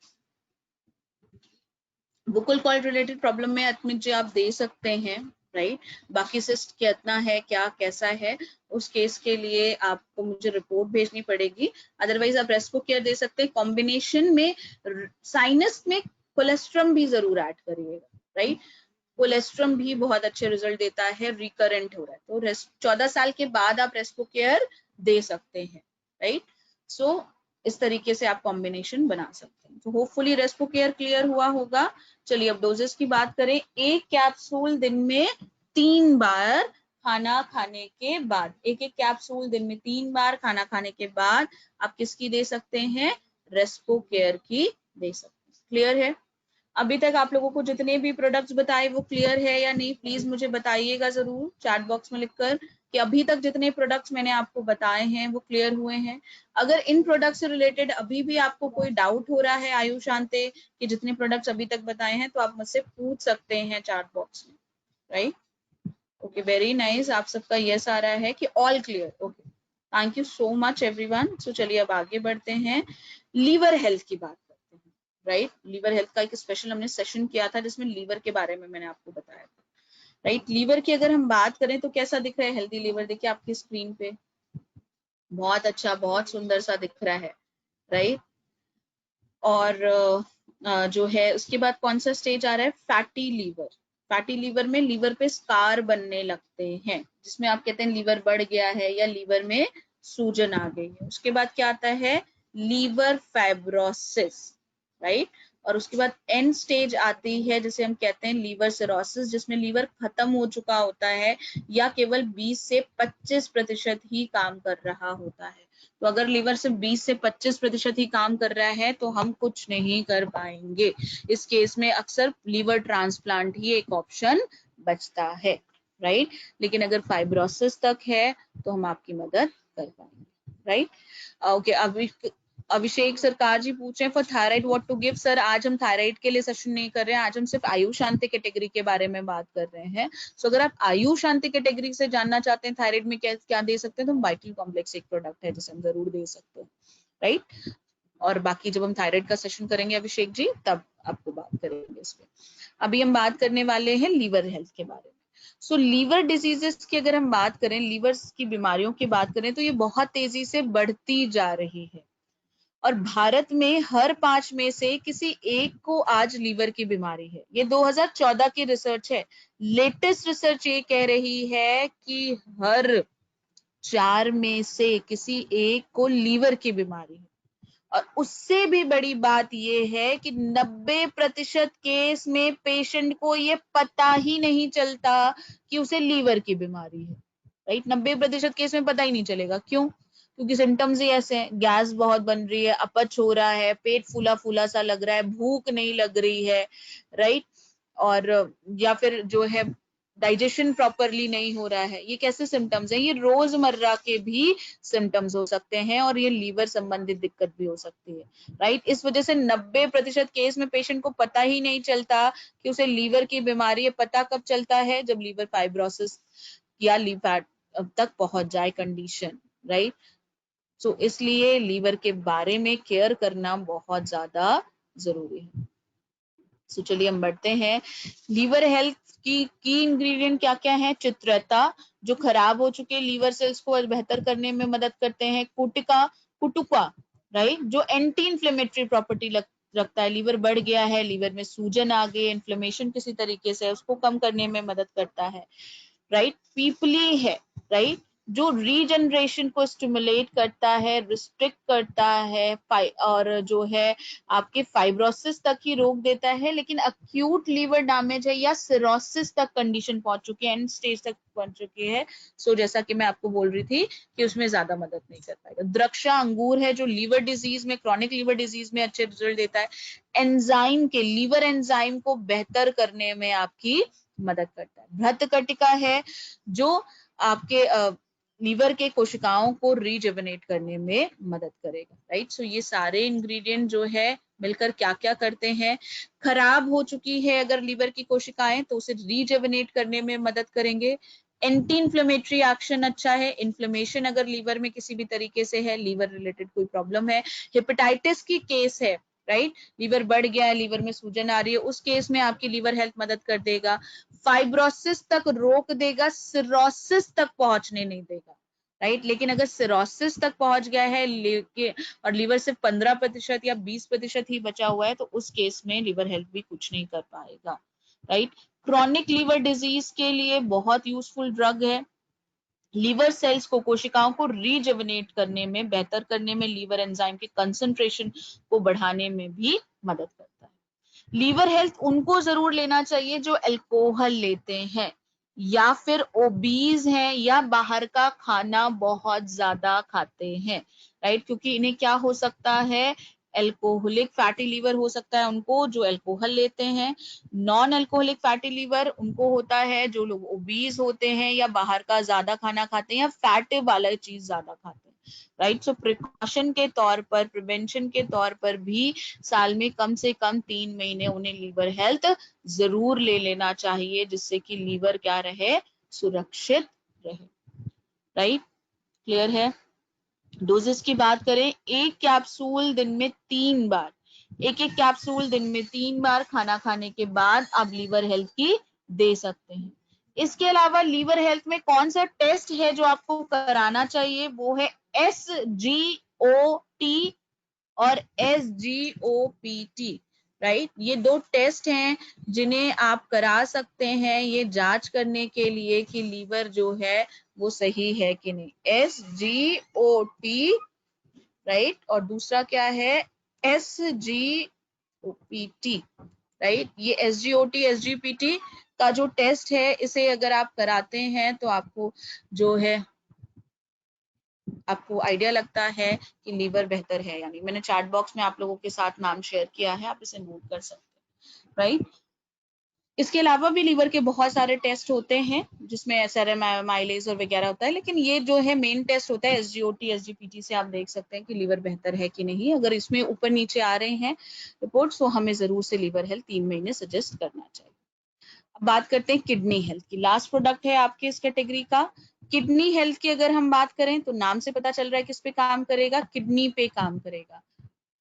Vocal cord related problem में अमित जी आप दे सकते हैं, राइट। बाकी सिस्ट कितना है, क्या कैसा है, उस केस के लिए आपको मुझे रिपोर्ट भेजनी पड़ेगी। अदरवाइज आप रेस्पो केयर दे सकते हैं। कॉम्बिनेशन में साइनस में कोलेस्ट्रम भी जरूर ऐड करिएगा, राइट। कोलेस्ट्रम भी बहुत अच्छे रिजल्ट देता है, रिकरेंट हो रहा है तो 14 साल के बाद आप रेस्पो केयर दे सकते हैं, राइट। सो इस तरीके से आप कॉम्बिनेशन बना सकते हैं। तो होपफुली रेस्पो केयर क्लियर हुआ होगा। चलिए अब डोजेस की बात करें। एक कैप्सूल दिन में 3 बार खाना खाने के बाद, एक कैप्सूल दिन में 3 बार खाना खाने के बाद आप किसकी दे सकते हैं, रेस्पो केयर की दे सकते हैं। क्लियर है? अभी तक आप लोगों को जितने भी प्रोडक्ट्स बताए वो क्लियर है या नहीं, प्लीज मुझे बताइएगा जरूर चैट बॉक्स में लिखकर कि अभी तक जितने प्रोडक्ट्स मैंने आपको बताए हैं वो क्लियर हुए हैं। अगर इन प्रोडक्ट्स से रिलेटेड अभी भी आपको कोई डाउट हो रहा है आयुष शांते कि जितने प्रोडक्ट्स अभी तक बताए हैं, तो आप मुझसे पूछ सकते हैं चैट बॉक्स में, राइट। Okay, very nice. आप सबका यस आ रहा है कि all clear. Okay, thank you so much everyone. So चलिए अब आगे बढ़ते हैं, लीवर हेल्थ की बात करते हैं, राइट। लीवर हेल्थ का एक स्पेशल हमने सेशन किया था जिसमें लीवर के बारे में मैंने आपको बताया था, राइट। लीवर की अगर हम बात करें तो कैसा दिख रहा है हेल्दी लीवर, देखिए आपकी स्क्रीन पे, बहुत अच्छा, बहुत सुंदर सा दिख रहा है, राइट। और जो है उसके बाद कौन सा स्टेज आ रहा है, फैटी लीवर। फैटी लीवर में लीवर पे स्कार बनने लगते हैं, जिसमें आप कहते हैं लीवर बढ़ गया है या लीवर में सूजन आ गई है। उसके बाद क्या आता है, लीवर फाइब्रोसिस, राइट। और उसके बाद एंड स्टेज आती है जिसे हम कहते हैं लीवर सिरोसिस, जिसमें लीवर खत्म हो चुका होता है या केवल 20 से 25% ही काम कर रहा होता है। तो अगर लीवर सिर्फ 20 से 25% ही काम कर रहा है तो हम कुछ नहीं कर पाएंगे। इस केस में अक्सर लीवर ट्रांसप्लांट ही एक ऑप्शन बचता है, राइट। लेकिन अगर फाइब्रोसिस तक है तो हम आपकी मदद कर पाएंगे, राइट। ओके, अभिषेक सरकार जी पूछ रहे हैं for thyroid what to give. Sir आज हम थायराइड के लिए सेशन नहीं कर रहे हैं, आज हम सिर्फ आयुष शांति कैटेगरी के बारे में बात कर रहे हैं। सो अगर आप आयुष शांति कैटेगरी से जानना चाहते हैं थायराइड में क्या क्या दे सकते हैं, तो वाइटल कॉम्प्लेक्स एक प्रोडक्ट है जिसे हम जरूर दे सकते हैं, राइट। और बाकी जब हम थायराइड का सेशन करेंगे अभिषेक जी तब आपको बात करेंगे इस पे। अभी हम बात करने वाले हैं लीवर हेल्थ के बारे में। सो लीवर डिजीजेस की अगर हम बात करें, लीवर की बीमारियों की बात करें, तो ये बहुत तेजी से बढ़ती जा रही है और भारत में हर 5 में से किसी एक को आज लीवर की बीमारी है। ये 2014 की रिसर्च है। लेटेस्ट रिसर्च ये कह रही है कि हर 4 में से किसी एक को लीवर की बीमारी है। और उससे भी बड़ी बात यह है कि 90% केस में पेशेंट को ये पता ही नहीं चलता कि उसे लीवर की बीमारी है, राइट। 90% केस में पता ही नहीं चलेगा। क्यों? क्योंकि सिम्टम्स ही ऐसे हैं, गैस बहुत बन रही है, अपच हो रहा है, पेट फूला फूला सा लग रहा है, भूख नहीं लग रही है, राइट। और या फिर जो है डाइजेशन प्रॉपरली नहीं हो रहा है। ये कैसे सिम्टम्स हैं? ये रोजमर्रा के भी सिम्टम्स हो सकते हैं और ये लीवर संबंधित दिक्कत भी हो सकती है, राइट। इस वजह से 90% केस में पेशेंट को पता ही नहीं चलता कि उसे लीवर की बीमारी है। पता कब चलता है? जब लीवर फाइब्रोसिस या लीवर तक पहुंच जाए कंडीशन, राइट। सो इसलिए लीवर के बारे में केयर करना बहुत ज्यादा जरूरी है। सो चलिए हम बढ़ते हैं। लीवर हेल्थ की इंग्रेडिएंट क्या क्या है? चित्रता, जो खराब हो चुके लीवर सेल्स को बेहतर करने में मदद करते हैं। कुटुका, राइट, जो एंटी इंफ्लेमेटरी प्रॉपर्टी रखता है। लीवर बढ़ गया है, लीवर में सूजन आ गई, इन्फ्लेमेशन किसी तरीके से, उसको कम करने में मदद करता है, राइट। पीपली है, राइट, जो रीजनरेशन को स्टिमुलेट करता है, रिस्ट्रिक्ट करता है, और जो है आपके फाइब्रोसिस तक ही रोक देता है। लेकिन अक्यूट लीवर डैमेज है या सिरोसिस तक कंडीशन पहुंच चुकी है, एंड स्टेज तक पहुंच चुकी है, सो जैसा कि मैं आपको बोल रही थी कि उसमें ज्यादा मदद नहीं कर पाएगा। द्रक्षा अंगूर है, जो लीवर डिजीज में, क्रॉनिक लीवर डिजीज में अच्छे रिजल्ट देता है। एंजाइम के, लीवर एंजाइम को बेहतर करने में आपकी मदद करता है। भ्रतकटिका है, जो आपके लीवर के कोशिकाओं को रीजेवनेट करने में मदद करेगा, राइट। सो ये सारे इंग्रेडिएंट जो है मिलकर क्या क्या करते हैं? खराब हो चुकी है अगर लीवर की कोशिकाएं तो उसे रीजेवनेट करने में मदद करेंगे। एंटी इंफ्लेमेटरी एक्शन अच्छा है, इन्फ्लेमेशन अगर लीवर में किसी भी तरीके से है, लीवर रिलेटेड कोई प्रॉब्लम है, हेपेटाइटिस की केस है, राइट। लीवर बढ़ गया है, लीवर में सूजन आ रही है, उस केस में आपकी लीवर हेल्थ मदद कर देगा। फाइब्रोसिस तक रोक देगा, सिरोसिस तक पहुंचने नहीं देगा, राइट। लेकिन अगर सिरोसिस तक पहुंच गया है और लीवर सिर्फ 15% या 20% ही बचा हुआ है, तो उस केस में लीवर हेल्थ भी कुछ नहीं कर पाएगा, राइट। क्रॉनिक लीवर डिजीज के लिए बहुत यूजफुल ड्रग है। लीवर सेल्स को, कोशिकाओं को रीजनरेट करने में, बेहतर करने में, लीवर एंजाइम की कंसंट्रेशन को बढ़ाने में भी मदद करता है। लीवर हेल्थ उनको जरूर लेना चाहिए जो अल्कोहल लेते हैं या फिर ओबीज हैं या बाहर का खाना बहुत ज्यादा खाते हैं, राइट। क्योंकि इन्हें क्या हो सकता है, एल्कोहलिक फैटी लीवर हो सकता है उनको जो अल्कोहल लेते हैं। नॉन अल्कोहलिक फैटी लीवर उनको होता है जो लोग ओबीज होते हैं या बाहर का ज्यादा खाना खाते हैं या फैट वाला चीज ज्यादा खाते हैं, राइट। सो प्रिकॉशन के तौर पर, प्रिवेंशन के तौर पर भी साल में कम से कम 3 महीने उन्हें लीवर हेल्थ जरूर ले लेना चाहिए, जिससे कि लीवर क्या रहे, सुरक्षित रहे, राइट। क्लियर है। डोजेस की बात करें, एक कैप्सूल दिन में 3 बार, एक कैप्सूल दिन में 3 बार खाना खाने के बाद आप लीवर हेल्थ की दे सकते हैं। इसके अलावा लीवर हेल्थ में कौन सा टेस्ट है जो आपको कराना चाहिए, वो है SGOT और SGOPT, राइट। ये 2 टेस्ट हैं जिन्हें आप करा सकते हैं ये जांच करने के लिए कि लीवर जो है वो सही है कि नहीं। SGOT, राइट, और दूसरा क्या है, SGOPT, राइट। ये SGOT SGPT का जो टेस्ट है, इसे अगर आप कराते हैं तो आपको जो है, आपको आइडिया लगता है कि लीवर बेहतर है। यानी मैंने चैट बॉक्स में आप लोगों के साथ नाम शेयर किया है, आप इसे नोट कर सकते हैं, राइट। इसके अलावा भी लीवर के बहुत सारे टेस्ट होते हैं जिसमें सेरम माइलेज और वगैरह होता है, लेकिन ये जो है मेन टेस्ट होता है SGOT SGPT से आप देख सकते हैं कि लीवर बेहतर है कि नहीं। अगर इसमें ऊपर नीचे आ रहे हैं रिपोर्ट्स, तो हमें जरूर से लीवर हेल्थ 3 महीने सजेस्ट करना चाहिए। अब बात करते हैं किडनी हेल्थ की। लास्ट प्रोडक्ट है आपके इस कैटेगरी का। किडनी हेल्थ की अगर हम बात करें तो नाम से पता चल रहा है किस पे काम करेगा, किडनी पे काम करेगा।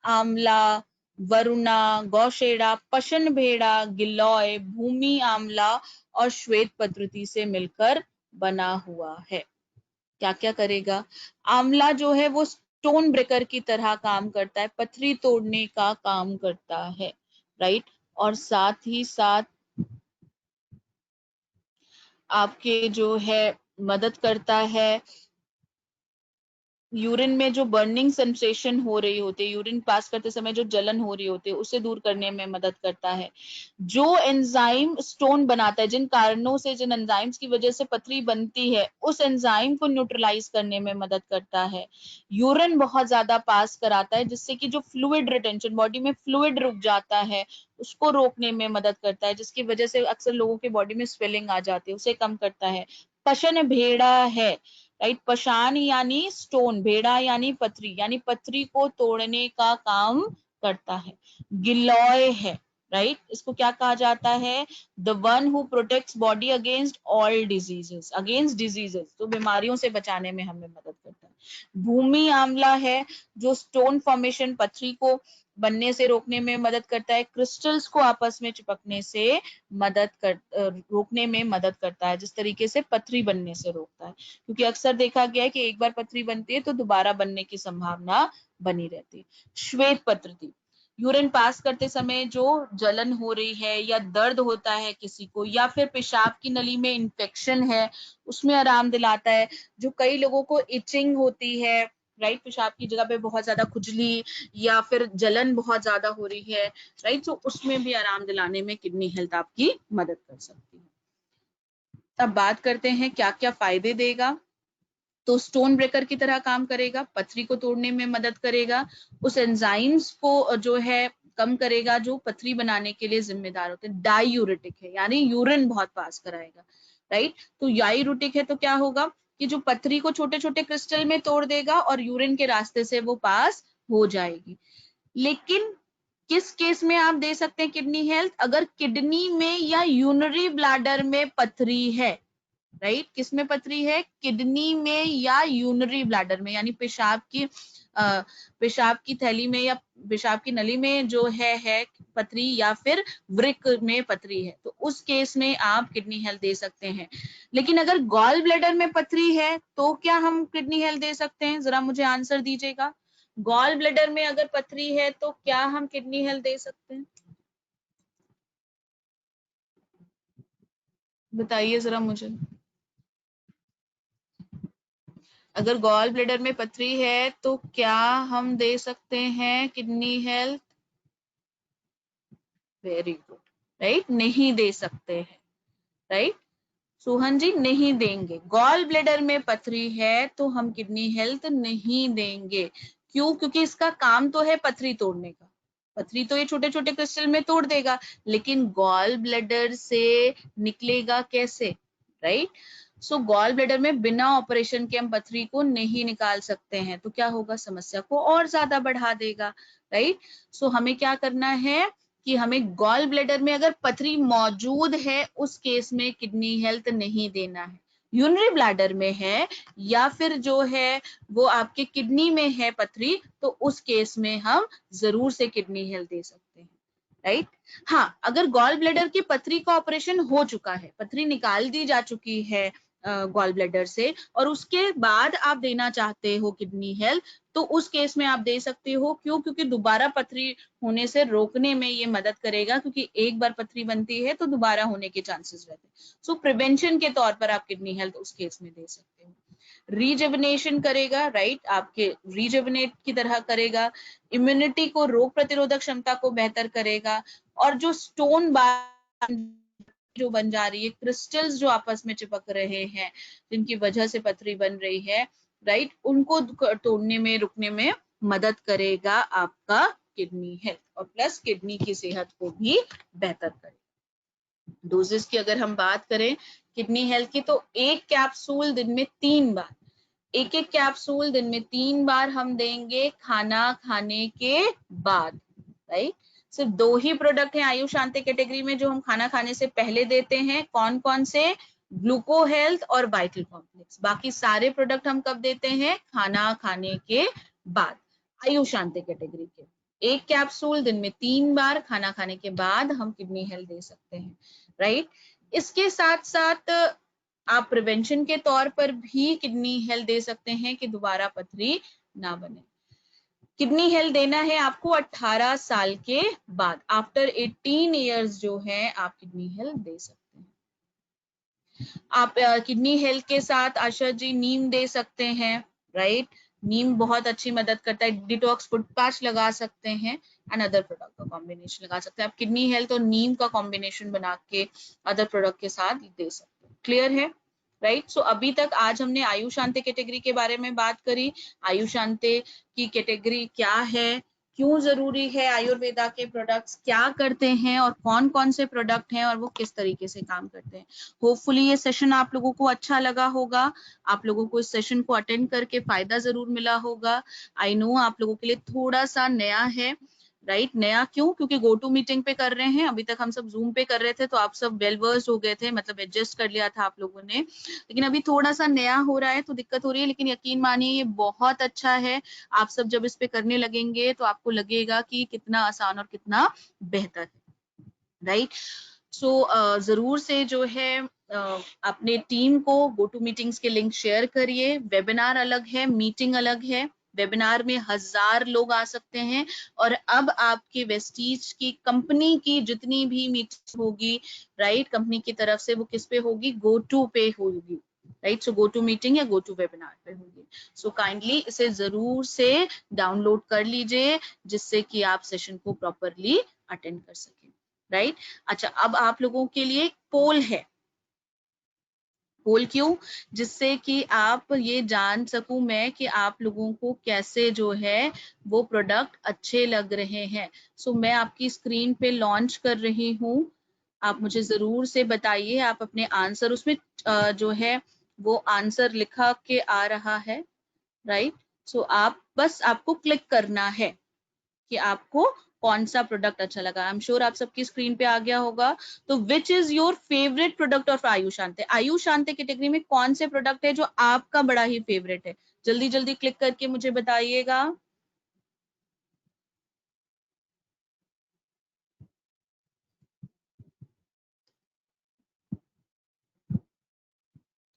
आंवला, वरुणा, गौशेड़ा, पशन भेड़ा, गिलॉय, भूमि आंवला और श्वेत पत्रती से मिलकर बना हुआ है। क्या क्या करेगा, आंवला जो है वो स्टोन ब्रेकर की तरह काम करता है, पथरी तोड़ने का काम करता है, राइट। और साथ ही साथ आपके जो है मदद करता है, यूरिन में जो बर्निंग सेंसेशन हो रही होती है, यूरिन पास करते समय जो जलन हो रही होती है, उसे दूर करने में मदद करता है। जो एंजाइम स्टोन बनाता है, जिन कारणों से, जिन एंजाइम्स की वजह से पथरी बनती है, उस एंजाइम को न्यूट्रलाइज करने में मदद करता है। यूरिन बहुत ज्यादा पास कराता है जिससे कि जो फ्लूइड रिटेंशन, बॉडी में फ्लूइड रुक जाता है, उसको रोकने में मदद करता है, जिसकी वजह से अक्सर लोगों के बॉडी में स्वेलिंग आ जाती है, उसे कम करता है। पशन भेड़ा है, राइट। पशान यानी स्टोन, भेड़ा यानी पथरी को तोड़ने का काम करता है। गिलॉय है, राइट। इसको क्या कहा जाता है, the one who protects body against all diseases, against diseases, तो बीमारियों से बचाने में हमें मदद करता है। भूमि आंवला है जो स्टोन फॉर्मेशन, पथरी को बनने से रोकने में मदद करता है। क्रिस्टल्स को आपस में चिपकने से रोकने में मदद करता है, जिस तरीके से पथरी बनने से रोकता है। क्योंकि अक्सर देखा गया है कि एक बार पथरी बनती है तो दोबारा बनने की संभावना बनी रहती है। श्वेत पत्रती, यूरिन पास करते समय जो जलन हो रही है या दर्द होता है किसी को, या फिर पेशाब की नली में इन्फेक्शन है, उसमें आराम दिलाता है। जो कई लोगों को इचिंग होती है, राइट, पेशाब की जगह पे बहुत ज्यादा खुजली या फिर जलन बहुत ज्यादा हो रही है, राइट, तो उसमें भी आराम दिलाने में किडनी हेल्थ आपकी मदद कर सकती है। अब बात करते हैं क्या क्या फायदे देगा। तो स्टोन ब्रेकर की तरह काम करेगा, पथरी को तोड़ने में मदद करेगा, उस एंजाइम्स को जो है कम करेगा जो पथरी बनाने के लिए जिम्मेदार होते हैं। डायूरेटिक है यानी यूरिन बहुत पास कराएगा, राइट। तो डायूरेटिक है तो क्या होगा कि जो पथरी को छोटे छोटे क्रिस्टल में तोड़ देगा और यूरिन के रास्ते से वो पास हो जाएगी। लेकिन किस केस में आप दे सकते हैं किडनी हेल्थ, अगर किडनी में या यूनरी ब्लैडर में पथरी है, राइट। किस में पथरी है? किडनी में या यूरिनरी ब्लैडर में, यानी पेशाब की थैली में या पेशाब की नली में जो है पथरी, या फिर वृक्क में पथरी है, तो उस केस में आप किडनी हेल्थ दे सकते हैं। लेकिन अगर गॉल ब्लैडर में पथरी है तो क्या हम किडनी हेल्थ दे सकते हैं? जरा मुझे आंसर दीजिएगा। गॉल ब्लैडर में अगर पथरी है तो क्या हम किडनी हेल्थ दे सकते हैं? बताइए जरा मुझे। अगर गॉल ब्लैडर में पथरी है तो क्या हम दे सकते हैं kidney health? Very good, right, नहीं दे सकते हैं, राइट। सोहन जी नहीं देंगे। गॉल ब्लैडर में पथरी है तो हम किडनी हेल्थ नहीं देंगे। क्यों? क्योंकि इसका काम तो है पथरी तोड़ने का। पथरी तो ये छोटे छोटे क्रिस्टल में तोड़ देगा, लेकिन गॉल ब्लैडर से निकलेगा कैसे? राइट। सो गॉल ब्लैडर में बिना ऑपरेशन के हम पथरी को नहीं निकाल सकते हैं, तो क्या होगा? समस्या को और ज्यादा बढ़ा देगा, राइट। सो हमें क्या करना है कि हमें गॉल ब्लैडर में अगर पथरी मौजूद है उस केस में किडनी हेल्थ नहीं देना है। यूरिनरी ब्लैडर में है या फिर जो है वो आपके किडनी में है पथरी, तो उस केस में हम जरूर से किडनी हेल्थ दे सकते हैं, राइट। हाँ, अगर गॉल ब्लैडर की पथरी का ऑपरेशन हो चुका है, पथरी निकाल दी जा चुकी है गॉल ब्लैडर से, और उसके बाद आप देना चाहते हो किडनी हेल्थ, तो उस केस में आप दे सकते हो। क्यों? क्योंकि दोबारा पथरी होने से रोकने में ये मदद करेगा, क्योंकि एक बार पथरी बनती है तो दोबारा होने के चांसेस रहते हैं। सो प्रिवेंशन के तौर पर आप किडनी हेल्थ उस केस में दे सकते हो। रीजेवनेशन करेगा, राइट, आपके रीजेवनेट की तरह करेगा, इम्यूनिटी को, रोग प्रतिरोधक क्षमता को बेहतर करेगा, और जो स्टोन जो बन जा रही है, क्रिस्टल्स जो आपस में चिपक रहे हैं जिनकी वजह से पथरी बन रही है, राइट, उनको तोड़ने में, रुकने में मदद करेगा आपका किडनी हेल्थ, और प्लस किडनी की सेहत को भी बेहतर करेगा। डोजेस की अगर हम बात करें किडनी हेल्थ की, तो एक कैप्सूल दिन में 3 बार, एक एक कैप्सूल दिन में 3 बार हम देंगे खाना खाने के बाद, राइट। सिर्फ 2 ही प्रोडक्ट हैं आयुष शांति कैटेगरी में जो हम खाना खाने से पहले देते हैं। कौन कौन से? ग्लूको हेल्थ और वाइटल कॉम्प्लेक्स। बाकी सारे प्रोडक्ट हम कब देते हैं? खाना खाने के बाद, आयुष शांति कैटेगरी के। एक कैप्सूल दिन में 3 बार, खाना खाने के बाद हम किडनी हेल्थ दे सकते हैं, राइट। इसके साथ साथ आप प्रिवेंशन के तौर पर भी किडनी हेल्थ दे सकते हैं कि दोबारा पथरी ना बने। किडनी हेल्थ देना है आपको 18 साल के बाद, आफ्टर 18 इयर्स जो है आप किडनी हेल्थ दे सकते हैं। आप किडनी हेल्थ के साथ आशा जी नीम दे सकते हैं, राइट। नीम बहुत अच्छी मदद करता है। डिटॉक्स फुट पैच लगा सकते हैं, एंड अदर प्रोडक्ट का कॉम्बिनेशन लगा सकते हैं। आप किडनी हेल्थ और नीम का कॉम्बिनेशन बना के अदर प्रोडक्ट के साथ दे सकते हैं। क्लियर है, राइट। सो अभी तक आज हमने आयुष शांति कैटेगरी के बारे में बात करी। आयुष शांति की कैटेगरी क्या है, क्यों जरूरी है, आयुर्वेदा के प्रोडक्ट्स क्या करते हैं और कौन कौन से प्रोडक्ट हैं और वो किस तरीके से काम करते हैं। होपफुली ये सेशन आप लोगों को अच्छा लगा होगा, आप लोगों को इस सेशन को अटेंड करके फायदा जरूर मिला होगा। आई नो आप लोगों के लिए थोड़ा सा नया है, राइट। नया क्यों? क्योंकि गो टू मीटिंग पे कर रहे हैं। अभी तक हम सब जूम पे कर रहे थे तो आप सब वेल वर्स्ड हो गए थे, मतलब एडजस्ट कर लिया था आप लोगों ने, लेकिन अभी थोड़ा सा नया हो रहा है तो दिक्कत हो रही है। लेकिन यकीन मानिए ये बहुत अच्छा है। आप सब जब इस पे करने लगेंगे तो आपको लगेगा कि कितना आसान और कितना बेहतर है, राइट। सो जरूर से जो है अपने टीम को गो टू मीटिंग्स के लिंक शेयर करिए। वेबिनार अलग है, मीटिंग अलग है। वेबिनार में 1000 लोग आ सकते हैं, और अब आपके वेस्टीज की कंपनी की जितनी भी मीटिंग होगी, राइट, कंपनी की तरफ से, वो किस पे होगी? गो टू पे होगी, right. So go to meeting या गो टू वेबिनार पे होगी। सो काइंडली इसे जरूर से डाउनलोड कर लीजिए, जिससे कि आप सेशन को प्रॉपरली अटेंड कर सकें, राइट। अच्छा, अब आप लोगों के लिए एक पोल है। पोल क्यों? जिससे कि आप ये जान सकूं मैं कि आप लोगों को कैसे जो है वो प्रोडक्ट अच्छे लग रहे हैं। सो मैं आपकी स्क्रीन पे लॉन्च कर रही हूँ, आप मुझे जरूर से बताइए। आप अपने आंसर उसमें जो है वो आंसर लिखा के आ रहा है, राइट। सो आप बस आपको क्लिक करना है कि आपको कौन सा प्रोडक्ट अच्छा लगा? आई एम श्योर आप सबकी स्क्रीन पे आ गया होगा। तो which is your favourite product of Ayushante? Ayushante category में कौन से प्रोडक्ट है जो आपका बड़ा ही फेवरेट है? जल्दी जल्दी क्लिक करके मुझे बताइएगा।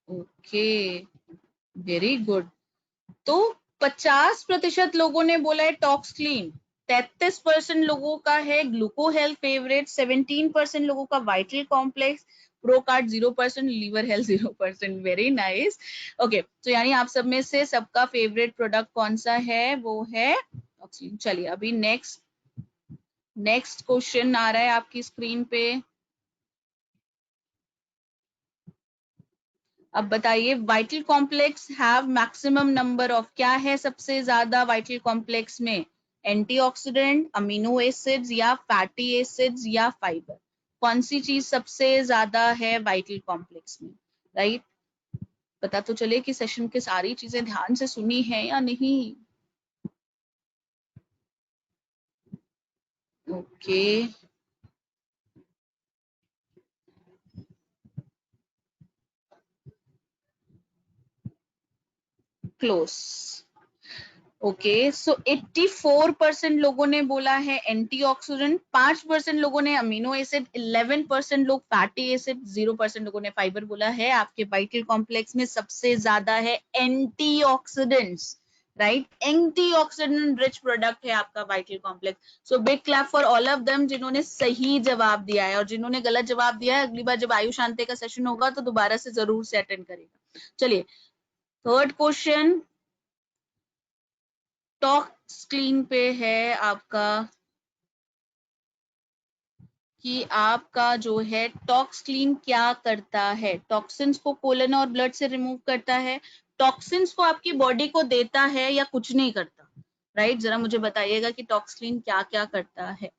Okay, very good. तो 50% लोगों ने बोला है टॉक्स क्लीन, 33% लोगों का है ग्लूको हेल्थ फेवरेट, 17% लोगों का vital complex, pro card 0%, liver health 0%। Very nice. Okay, तो यानी आप सब में से सबका फेवरेट प्रोडक्ट कौन सा है? वो है टॉक्स क्लीन। चलिए अभी नेक्स्ट क्वेश्चन आ रहा है आपकी स्क्रीन पे। अब बताइए, vital complex have maximum number of, क्या है सबसे ज्यादा वाइटल कॉम्प्लेक्स में? एंटीऑक्सीडेंट, अमीनो एसिड्स या फैटी एसिड्स या फाइबर? कौन सी चीज सबसे ज्यादा है वाइटल कॉम्प्लेक्स में? राइट, पता तो चले कि सेशन के सारी चीजें ध्यान से सुनी है या नहीं। Okay, close. ओके, सो 84% लोगों ने बोला है एंटीऑक्सीडेंट, 5% लोगों ने अमीनो एसिड, 11% लोग फैटी एसिड, 0% लोगों ने फाइबर बोला है। आपके वाइटल कॉम्प्लेक्स में सबसे ज्यादा है antioxidants, right? Antioxidant rich product है आपका vital complex. So big clap for all of them जिन्होंने सही जवाब दिया है, और जिन्होंने गलत जवाब दिया है अगली बार जब आयुशांते का सेशन होगा तो दोबारा से जरूर से अटेंड करेगा। चलिए, थर्ड क्वेश्चन टॉक्स क्लीन पे है आपका, कि आपका जो है टॉक्स क्लीन क्या करता है? टॉक्सिन्स को कोलन और ब्लड से रिमूव करता है, टॉक्सिन्स को आपकी बॉडी को देता है, या कुछ नहीं करता? राइट, जरा मुझे बताइएगा कि टॉक्स क्लीन क्या क्या करता है।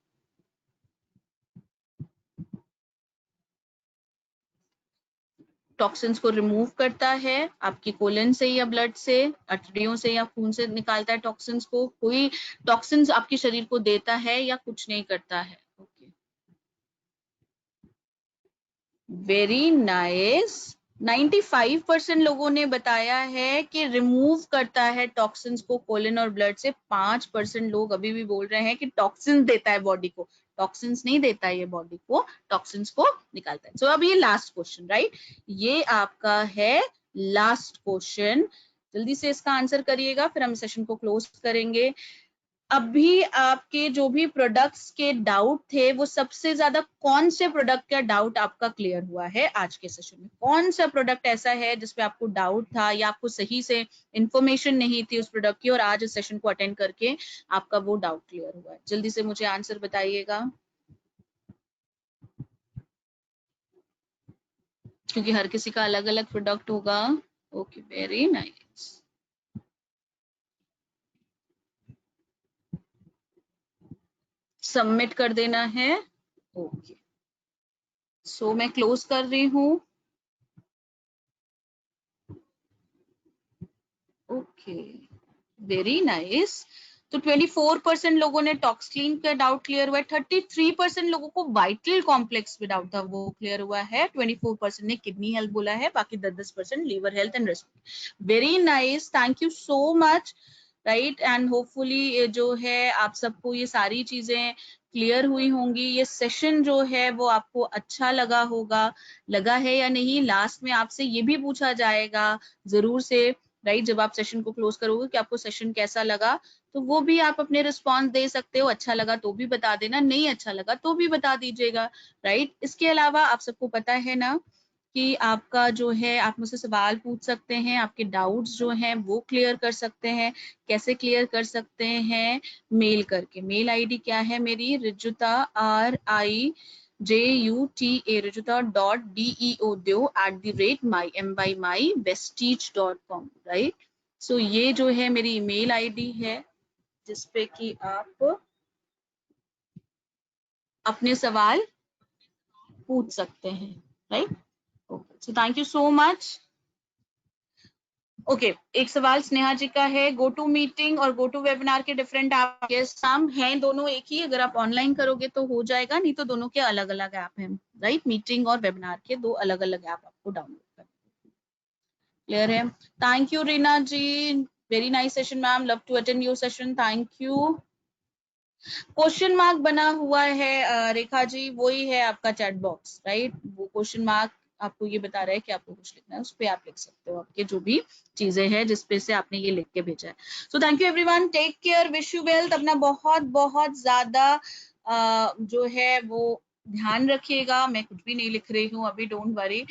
टॉक्सिन्स को रिमूव करता है आपकी कोलन से या ब्लड से, अटड़ियों से या खून से निकालता है टॉक्सिन्स को। कोई टॉक्सिन्स आपके शरीर को देता है या कुछ नहीं करता है? Okay, very nice. 95% लोगों ने बताया है कि रिमूव करता है टॉक्सिन्स को कोलिन और ब्लड से। 5% लोग अभी भी बोल रहे हैं कि टॉक्सिन्स देता है बॉडी को। टॉक्सिन्स नहीं देता है ये बॉडी को, टॉक्सिन्स को निकालता है। सो अब ये लास्ट क्वेश्चन, राइट? ये आपका है लास्ट क्वेश्चन। जल्दी से इसका आंसर करिएगा, फिर हम सेशन को क्लोज करेंगे। अभी आपके जो भी प्रोडक्ट्स के डाउट थे, वो सबसे ज्यादा कौन से प्रोडक्ट का डाउट आपका क्लियर हुआ है आज के सेशन में? कौन सा प्रोडक्ट ऐसा है जिसपे आपको डाउट था या आपको सही से इंफॉर्मेशन नहीं थी उस प्रोडक्ट की, और आज इस सेशन को अटेंड करके आपका वो डाउट क्लियर हुआ है? जल्दी से मुझे आंसर बताइएगा, क्योंकि हर किसी का अलग अलग प्रोडक्ट होगा। Okay, very nice. सबमिट कर देना है। ओके, सो मैं क्लोज कर रही हूँ। Okay, very nice. तो 24% लोगों ने टॉक्स क्लीन का डाउट क्लियर हुआ है, 33% लोगों को वाइटल कॉम्प्लेक्स में डाउट था, वो क्लियर हुआ है, 24% ने किडनी हेल्थ बोला है, बाकी 10% liver health and respiratory. Very nice, thank you so much, right? And hopefully जो है आप सबको ये सारी चीजें क्लियर हुई होंगी। ये सेशन जो है वो आपको अच्छा लगा होगा। लगा है या नहीं, लास्ट में आपसे ये भी पूछा जाएगा जरूर से, राइट? जब आप सेशन को क्लोज करोगे कि आपको सेशन कैसा लगा, तो वो भी आप अपने रिस्पॉन्स दे सकते हो। अच्छा लगा तो भी बता देना, नहीं अच्छा लगा तो भी बता दीजिएगा, राइट? इसके अलावा आप सबको पता है ना कि आपका जो है, आप मुझसे सवाल पूछ सकते हैं, आपके डाउट्स जो हैं वो क्लियर कर सकते हैं। कैसे क्लियर कर सकते हैं? मेल करके। मेल आईडी क्या है मेरी? रिजुता RIJUTA rijuta.deodio@mybymybestige.com, राइट? सो ये जो है मेरी ईमेल आईडी है, जिसपे कि आप अपने सवाल पूछ सकते हैं, right? Okay, so thank you so much. Okay एक सवाल स्नेहा जी का है, गो टू मीटिंग और गो टू वेबिनार के डिफरेंट ऐप? यस मैम, हैं दोनों एक ही, अगर आप ऑनलाइन करोगे तो हो जाएगा, नहीं तो दोनों के अलग अलग ऐप हैं, राइट? मीटिंग और वेबिनार के दो अलग अलग ऐप आपको डाउनलोड करना। क्लियर है? Thank you Reena ji, very nice session ma'am, love to attend your session, thank you. Question mark बना हुआ है रेखा जी, वही है आपका चैट बॉक्स, राइट? वो क्वेश्चन मार्क आपको ये बता रहा है कि आपको कुछ लिखना है, उस पर आप लिख सकते हो आपके जो भी चीजें हैं जिसपे से आपने ये लिख के भेजा है। So thank you everyone, take care, wish you wealth, अपना बहुत बहुत ज्यादा जो है वो ध्यान रखिएगा। मैं कुछ भी नहीं लिख रही हूँ अभी, डोंट वरी।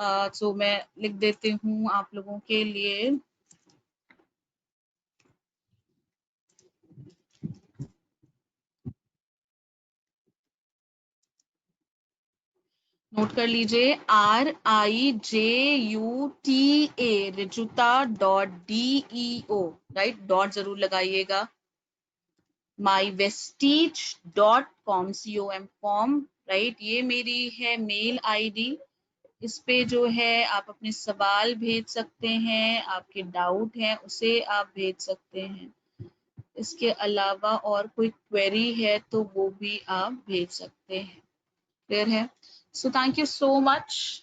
सो मैं लिख देती हूँ आप लोगों के लिए। नोट कर लीजिए, RIJUTA rijuta.deo, राइट? डॉट जरूर लगाइएगा। mywestige.com, com, right? ये मेरी है मेल आईडी। इस पे जो है आप अपने सवाल भेज सकते हैं, आपके डाउट हैं उसे आप भेज सकते हैं। इसके अलावा और कोई क्वेरी है तो वो भी आप भेज सकते हैं। क्लियर है? So thank you so much.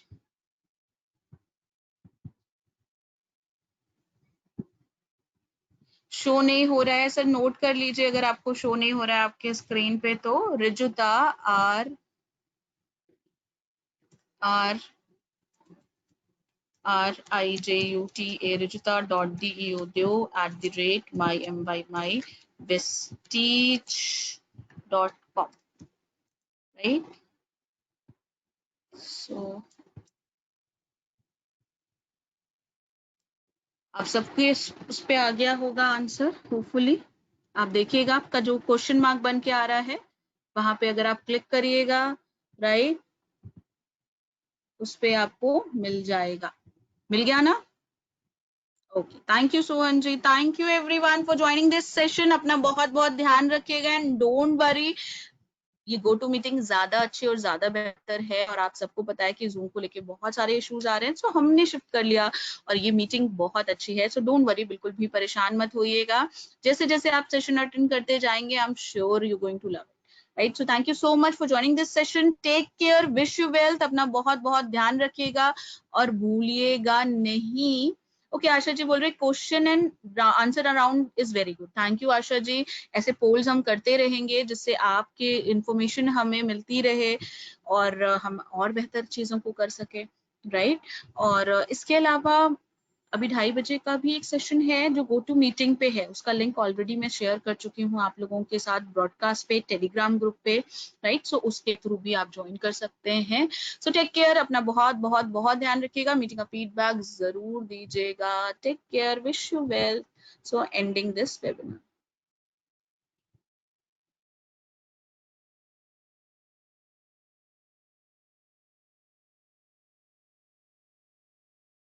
Show नहीं हो रहा है सर, नोट कर लीजिए, अगर आपको शो नहीं हो रहा है आपके स्क्रीन पे तो रिजुता RIJUTA rijuta.deo @mywestige.com, राइट? सो आप सबके उस पे आ गया होगा आंसर, होपफुली। आप देखिएगा आपका जो क्वेश्चन मार्क बन के आ रहा है वहां पे अगर आप क्लिक करिएगा, राइट, उस पे आपको मिल जाएगा। मिल गया ना? Okay, thank you Sohan ji, thank you everyone for joining this session. अपना बहुत बहुत ध्यान रखिएगा एंड डोंट वरी, ये गो टू मीटिंग ज्यादा अच्छी और ज्यादा बेहतर है, और आप सबको पता है कि जूम को लेके बहुत सारे इश्यूज आ रहे हैं, सो हमने शिफ्ट कर लिया और ये मीटिंग बहुत अच्छी है। सो डोंट वरी, बिल्कुल भी परेशान मत होइएगा। जैसे जैसे आप सेशन अटेंड करते जाएंगे, I am sure you going to love it, right? So thank you so much for joining this session, take care, wish you wealth, अपना बहुत बहुत ध्यान रखिएगा और भूलिएगा नहीं। ओके, आशा जी बोल रहे question and answer around is very good, thank you Asha ji. ऐसे पोल्स हम करते रहेंगे जिससे आपके इंफॉर्मेशन हमें मिलती रहे और हम और बेहतर चीजों को कर सके, राइट? और इसके अलावा अभी 2:30 का भी एक सेशन है जो गो टू मीटिंग पे है, उसका लिंक ऑलरेडी मैं शेयर कर चुकी हूँ आप लोगों के साथ ब्रॉडकास्ट पे, टेलीग्राम ग्रुप पे, राइट? सो उसके थ्रू भी आप ज्वाइन कर सकते हैं। सो टेक केयर, अपना बहुत बहुत बहुत ध्यान रखिएगा, मीटिंग का फीडबैक जरूर दीजिएगा। Take care, wish you well. So ending this webinar.